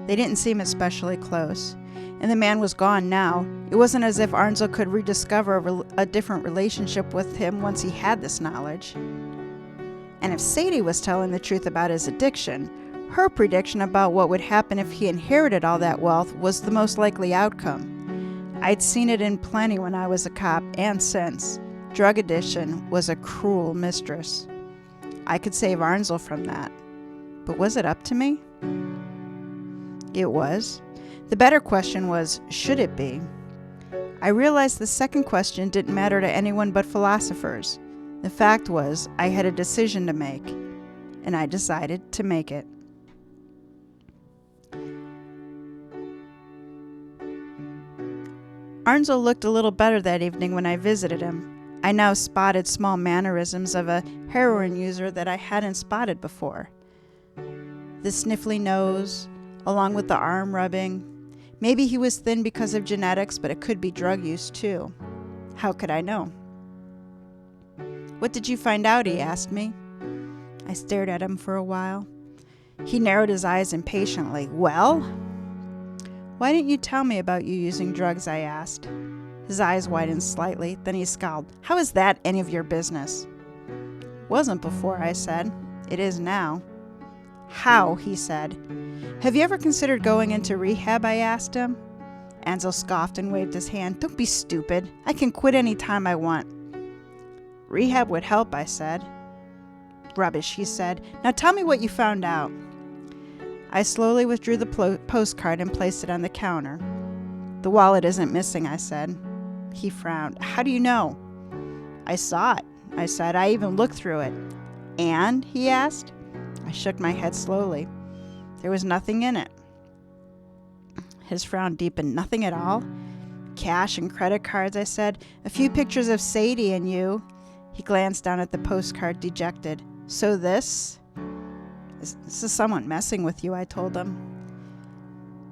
They didn't seem especially close. And the man was gone now. It wasn't as if Arnsel could rediscover a different relationship with him once he had this knowledge. And if Sadie was telling the truth about his addiction, her prediction about what would happen if he inherited all that wealth was the most likely outcome. I'd seen it in plenty when I was a cop, and since. Drug addiction was a cruel mistress. I could save Arnsel from that. But was it up to me? It was. The better question was, should it be? I realized the second question didn't matter to anyone but philosophers. The fact was, I had a decision to make, and I decided to make it. Arnsel looked a little better that evening when I visited him. I now spotted small mannerisms of a heroin user that I hadn't spotted before. The sniffly nose, along with the arm rubbing. Maybe he was thin because of genetics, but it could be drug use too. How could I know? What did you find out? He asked me. I stared at him for a while. He narrowed his eyes impatiently. Well? Why didn't you tell me about you using drugs? I asked. His eyes widened slightly, then he scowled. How is that any of your business? Wasn't before, I said. It is now. How? He said. Have you ever considered going into rehab? I asked him. Ansel scoffed and waved his hand. Don't be stupid. I can quit any time I want. Rehab would help, I said. Rubbish, he said. Now tell me what you found out. I slowly withdrew the postcard and placed it on the counter. The wallet isn't missing, I said. He frowned. How do you know? I saw it, I said. I even looked through it. And? He asked. I shook my head slowly. There was nothing in it. His frown deepened. Nothing at all? Cash and credit cards, I said. A few pictures of Sadie and you. He glanced down at the postcard, dejected. So this is someone messing with you, I told him.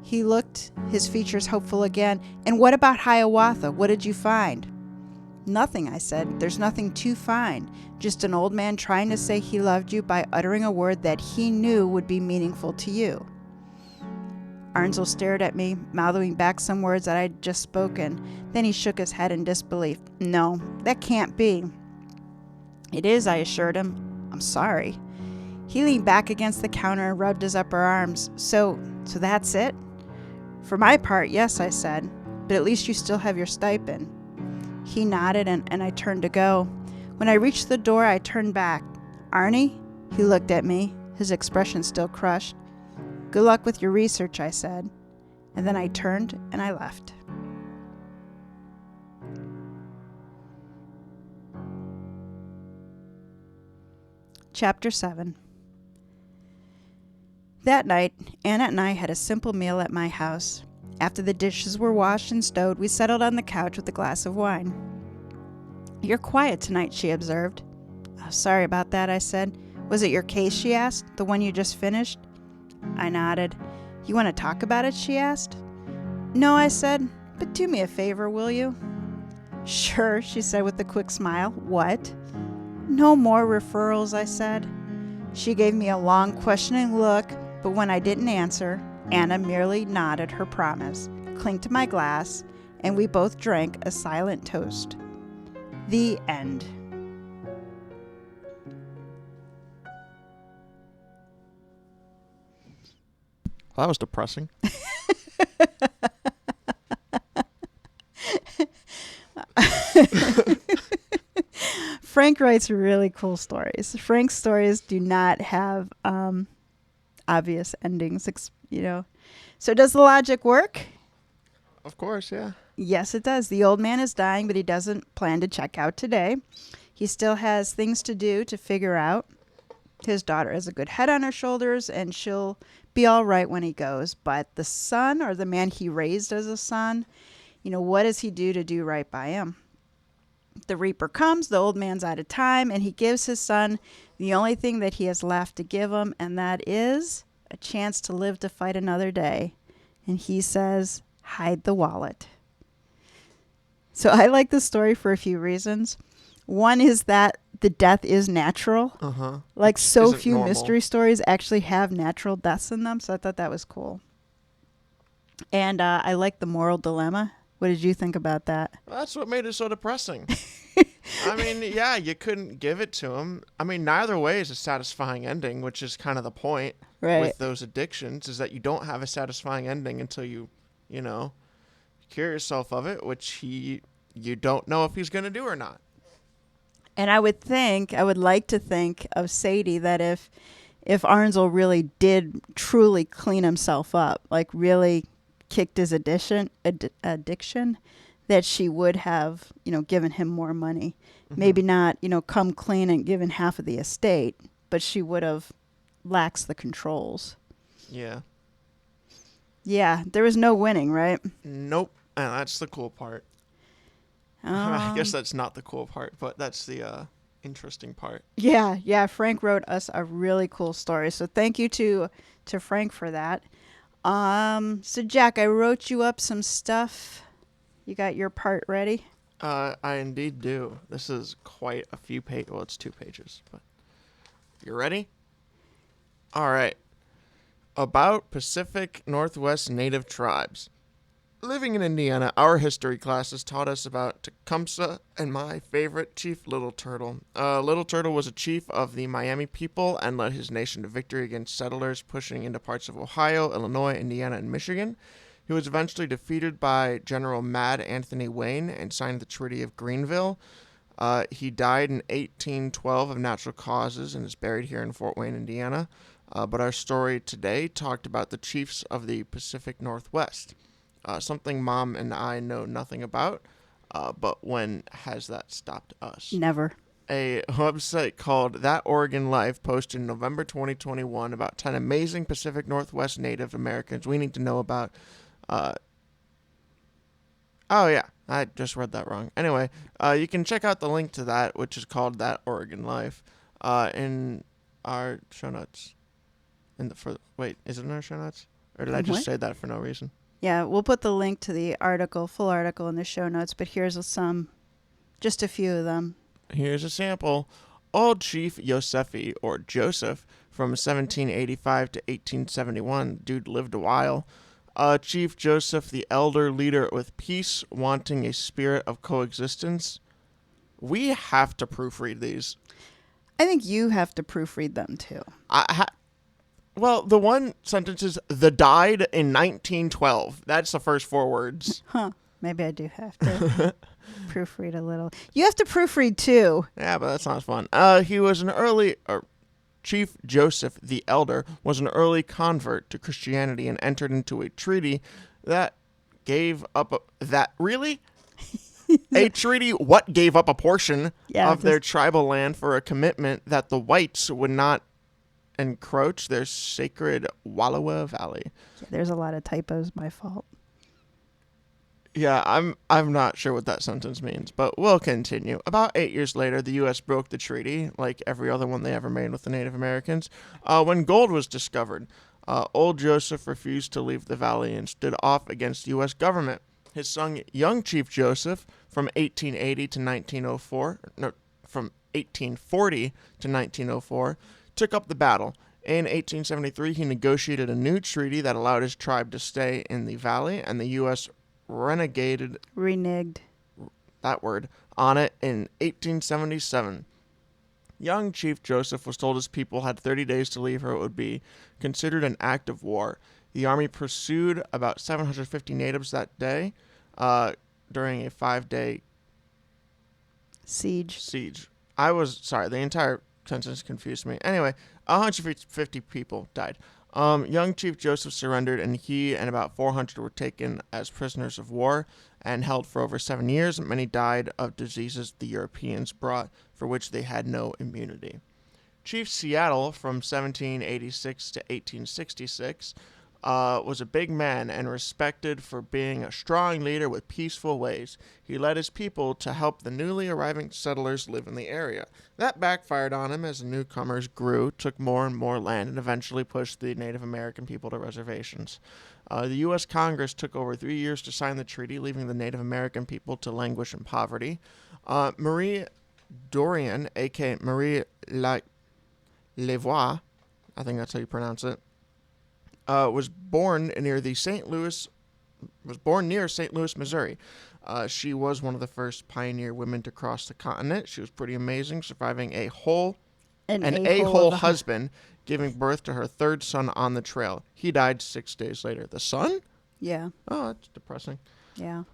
He looked, his features hopeful again. And what about Hiawatha? What did you find? Nothing, I said. There's nothing to find. Just an old man trying to say he loved you by uttering a word that he knew would be meaningful to you. Arnsel stared at me, mouthing back some words that I'd just spoken. Then he shook his head in disbelief. No, that can't be. It is, I assured him. I'm sorry. He leaned back against the counter and rubbed his upper arms. So that's it? For my part, yes, I said. But at least you still have your stipend. He nodded and I turned to go. When I reached the door, I turned back. Arnie? He looked at me, his expression still crushed. Good luck with your research, I said. And then I turned and I left. Chapter 7. That night, Anna and I had a simple meal at my house. After the dishes were washed and stowed, we settled on the couch with a glass of wine. You're quiet tonight, she observed. Oh, sorry about that, I said. Was it your case, she asked, the one you just finished? I nodded. You want to talk about it, she asked. No, I said, but do me a favor, will you? Sure, she said with a quick smile. What? No more referrals, I said. She gave me a long, questioning look, but when I didn't answer, Anna merely nodded her promise, clinked my glass, and we both drank a silent toast. The end. Well, that was depressing. Frank writes really cool stories. Frank's stories do not have obvious endings, So does the logic work? Of course, yeah. Yes, it does. The old man is dying, but he doesn't plan to check out today. He still has things to do to figure out. His daughter has a good head on her shoulders, and she'll be all right when he goes. But the son, or the man he raised as a son, what does he do to do right by him? The reaper comes, the old man's out of time, and he gives his son the only thing that he has left to give him, and that is a chance to live to fight another day. And he says, hide the wallet. So I like this story for a few reasons. One is that the death is natural. Like so few normal. Mystery stories actually have natural deaths in them, so I thought that was cool. And I like the moral dilemma. What did you think about that? That's what made it so depressing. I mean, yeah, you couldn't give it to him. I mean, neither way is a satisfying ending, which is kind of the point with those addictions, is that you don't have a satisfying ending until you cure yourself of it, which you don't know if he's going to do or not. And I would like to think of Sadie that if Arnsel really did truly clean himself up, like really kicked his addiction, that she would have, given him more money. Mm-hmm. Maybe not, come clean and given half of the estate, but she would have laxed the controls. Yeah. Yeah, there was no winning, right? Nope. And that's the cool part. I guess that's not the cool part, but that's the interesting part. Yeah. Frank wrote us a really cool story, so thank you to Frank for that. So Jack, I wrote you up some stuff. You got your part ready? I indeed do. This is quite a few pages. Well, it's 2 pages, but you ready? All right. About Pacific Northwest Native tribes. Living in Indiana, our history classes taught us about Tecumseh and my favorite chief, Little Turtle. Little Turtle was a chief of the Miami people and led his nation to victory against settlers pushing into parts of Ohio, Illinois, Indiana, and Michigan. He was eventually defeated by General Mad Anthony Wayne and signed the Treaty of Greenville. He died in 1812 of natural causes and is buried here in Fort Wayne, Indiana. But our story today talked about the chiefs of the Pacific Northwest. Something Mom and I know nothing about, but when has that stopped us? Never. A website called That Oregon Life posted in November 2021 about 10 amazing Pacific Northwest Native Americans we need to know about. Oh yeah, I just read that wrong. Anyway, you can check out the link to that, which is called That Oregon Life, in our show notes. Wait, is it in our show notes? Or did I just say that for no reason? Yeah, we'll put the link to the full article in the show notes, but here's just a few of them. Here's a sample. Old Chief Yosefi, or Joseph, from 1785 to 1871. Dude lived a while. Chief Joseph the Elder, leader with peace, wanting a spirit of coexistence. We have to proofread these. I think you have to proofread them too. Well, the one sentence is, the died in 1912. That's the first 4 words. Huh. Maybe I do have to proofread a little. You have to proofread too. Yeah, but that's not fun. Chief Joseph the Elder was an early convert to Christianity and entered into a treaty that gave up a treaty what gave up a portion of their tribal land for a commitment that the whites would not encroach their sacred Wallowa Valley. Yeah, there's a lot of typos, my fault. Yeah, I'm not sure what that sentence means, but we'll continue. About 8 years later, the U.S. broke the treaty, like every other one they ever made with the Native Americans, when gold was discovered. Old Joseph refused to leave the valley and stood off against the U.S. government. His son, young Chief Joseph, from 1840 to 1904, took up the battle. In 1873, he negotiated a new treaty that allowed his tribe to stay in the valley, and the U.S. reneged that word on it in 1877. Young Chief Joseph was told his people had 30 days to leave or it would be considered an act of war. The army pursued about 750 natives that day during a 5-day siege. The entire sentence confused me. Anyway, 150 people died. Young Chief Joseph surrendered, and he and about 400 were taken as prisoners of war and held for over 7 years. Many died of diseases the Europeans brought, for which they had no immunity. Chief Seattle, from 1786 to 1866, was a big man and respected for being a strong leader with peaceful ways. He led his people to help the newly arriving settlers live in the area. That backfired on him as the newcomers grew, took more and more land, and eventually pushed the Native American people to reservations. The U.S. Congress took over 3 years to sign the treaty, leaving the Native American people to languish in poverty. Marie Dorian, a.k.a. Marie Lavoie, I think that's how you pronounce it, was born near St. Louis, Missouri. She was one of the first pioneer women to cross the continent. She was pretty amazing, surviving an a-hole husband, giving birth to her 3rd son on the trail. He died 6 days later. The son? Yeah. Oh, that's depressing. Yeah.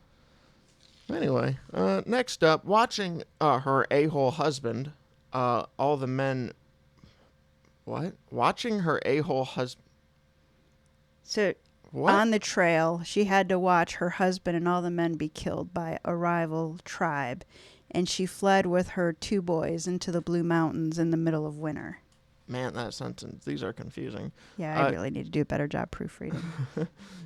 Anyway, next up, watching her a-hole husband, all the men... What? Watching her a-hole husband... So, on the trail, she had to watch her husband and all the men be killed by a rival tribe, and she fled with her 2 boys into the Blue Mountains in the middle of winter. Man, that sentence, these are confusing. Yeah, I really need to do a better job proofreading.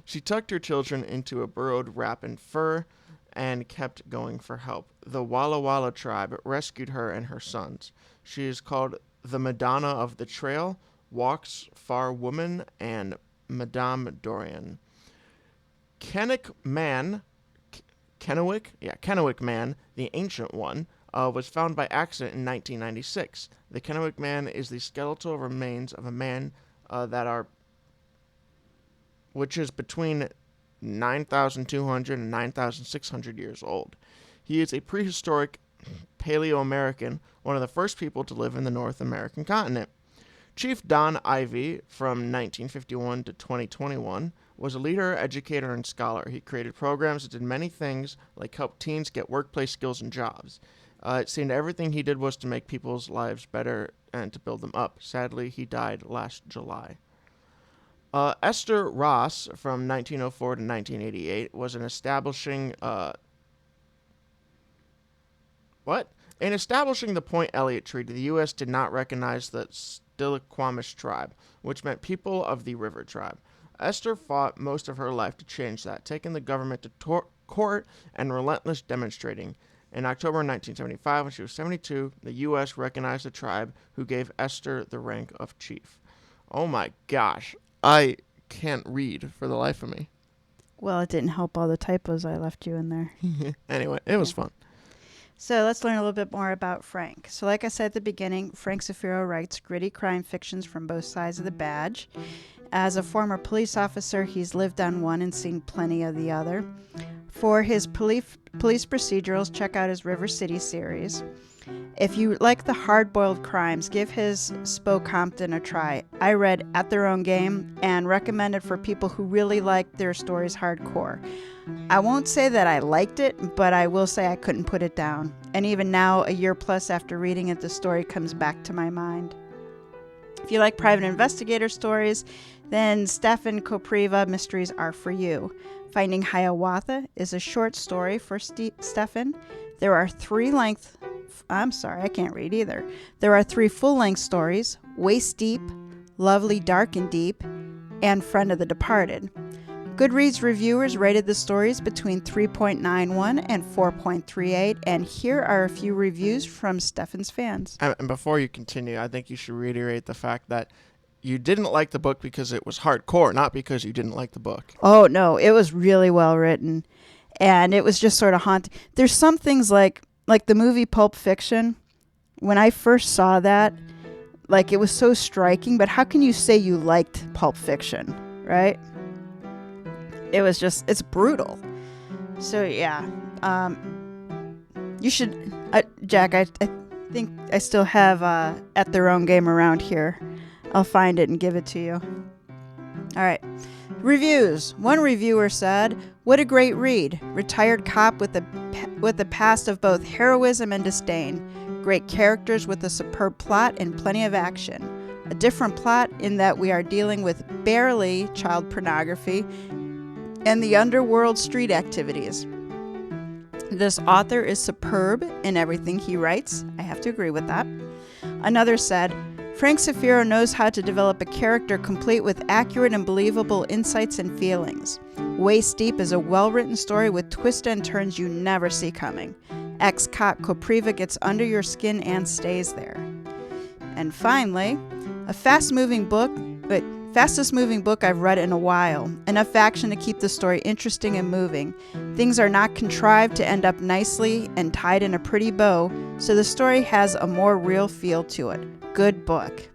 She tucked her children into a burrowed wrap in fur and kept going for help. The Walla Walla tribe rescued her and her sons. She is called the Madonna of the Trail, Walks Far Woman, and Madame Dorian. Kennewick Man, the Ancient One, was found by accident in 1996. The Kennewick Man is the skeletal remains of a man which is between 9,200 and 9,600 years old. He is a prehistoric Paleo-American, one of the first people to live in the North American continent. Chief Don Ivy, from 1951 to 2021, was a leader, educator, and scholar. He created programs that did many things, like help teens get workplace skills and jobs. It seemed everything he did was to make people's lives better and to build them up. Sadly, he died last July. Esther Ross, from 1904 to 1988, was an establishing... In establishing the Point Elliott Treaty, the U.S. did not recognize the Stillaquamish tribe, which meant people of the River Tribe. Esther fought most of her life to change that, taking the government to court and relentless demonstrating. In October 1975, when she was 72, the U.S. recognized the tribe, who gave Esther the rank of chief. Oh my gosh, I can't read for the life of me. Well, it didn't help all the typos I left you in there. Anyway, it was fun. So let's learn a little bit more about Frank. So like I said at the beginning, Frank Zafiro writes gritty crime fictions from both sides of the badge. As a former police officer, he's lived on one and seen plenty of the other. For his police procedurals, check out his River City series. If you like the hard-boiled crimes, give his Spoke Compton a try. I read At Their Own Game and recommend it for people who really like their stories hardcore. I won't say that I liked it, but I will say I couldn't put it down. And even now, a year plus after reading it, the story comes back to my mind. If you like private investigator stories, then Stefan Kopriva mysteries are for you. Finding Hiawatha is a short story for Stefan. There are three full-length stories, Waist Deep, Lovely Dark and Deep, and Friend of the Departed. Goodreads reviewers rated the stories between 3.91 and 4.38, and here are a few reviews from Stefan's fans. And before you continue, I think you should reiterate the fact that you didn't like the book because it was hardcore, not because you didn't like the book. Oh, no, it was really well written, and it was just sort of haunting. There's some things like the movie Pulp Fiction. When I first saw that, it was so striking, but how can you say you liked Pulp Fiction, right? It was just, it's brutal. So, yeah. You should, Jack, I think I still have At Their Own Game around here. I'll find it and give it to you. All right. Reviews. One reviewer said, "What a great read. Retired cop with a past of both heroism and disdain. Great characters with a superb plot and plenty of action. A different plot in that we are dealing with barely child pornography and the underworld street activities. This author is superb in everything he writes." I have to agree with that. Another said, "Frank Zafiro knows how to develop a character complete with accurate and believable insights and feelings. Waist Deep is a well-written story with twists and turns you never see coming. Ex-cop Kopriva gets under your skin and stays there." And finally, a fastest moving book I've read in a while. Enough action to keep the story interesting and moving. Things are not contrived to end up nicely and tied in a pretty bow, so the story has a more real feel to it. Good book.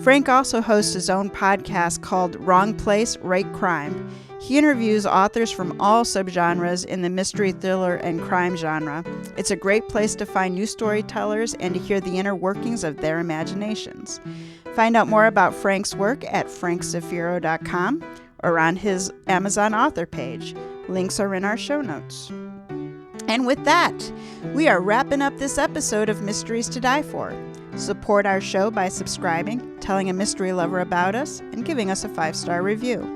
Frank also hosts his own podcast called Wrong Place, Right Crime. He interviews authors from all subgenres in the mystery, thriller, and crime genre. It's a great place to find new storytellers and to hear the inner workings of their imaginations. Find out more about Frank's work at frankzafiro.com or on his Amazon author page. Links are in our show notes. And with that, we are wrapping up this episode of Mysteries to Die For. Support our show by subscribing, telling a mystery lover about us, and giving us a 5-star review.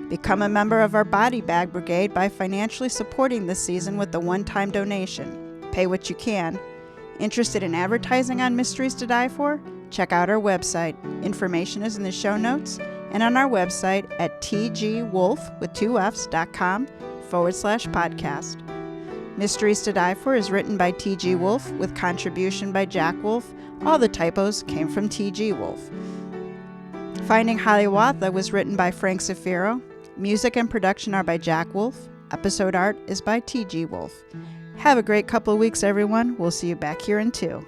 Become a member of our Body Bag Brigade by financially supporting this season with a one-time donation. Pay what you can. Interested in advertising on Mysteries to Die For? Check out our website. Information is in the show notes and on our website at tgwolff.com/podcast. Mysteries to Die For is written by TG Wolff with contribution by Jack Wolff. All the typos came from TG Wolff. Finding Hiawatha was written by Frank Zafiro. Music and production are by Jack Wolff. Episode art is by TG Wolff. Have a great couple of weeks, everyone. We'll see you back here in 2.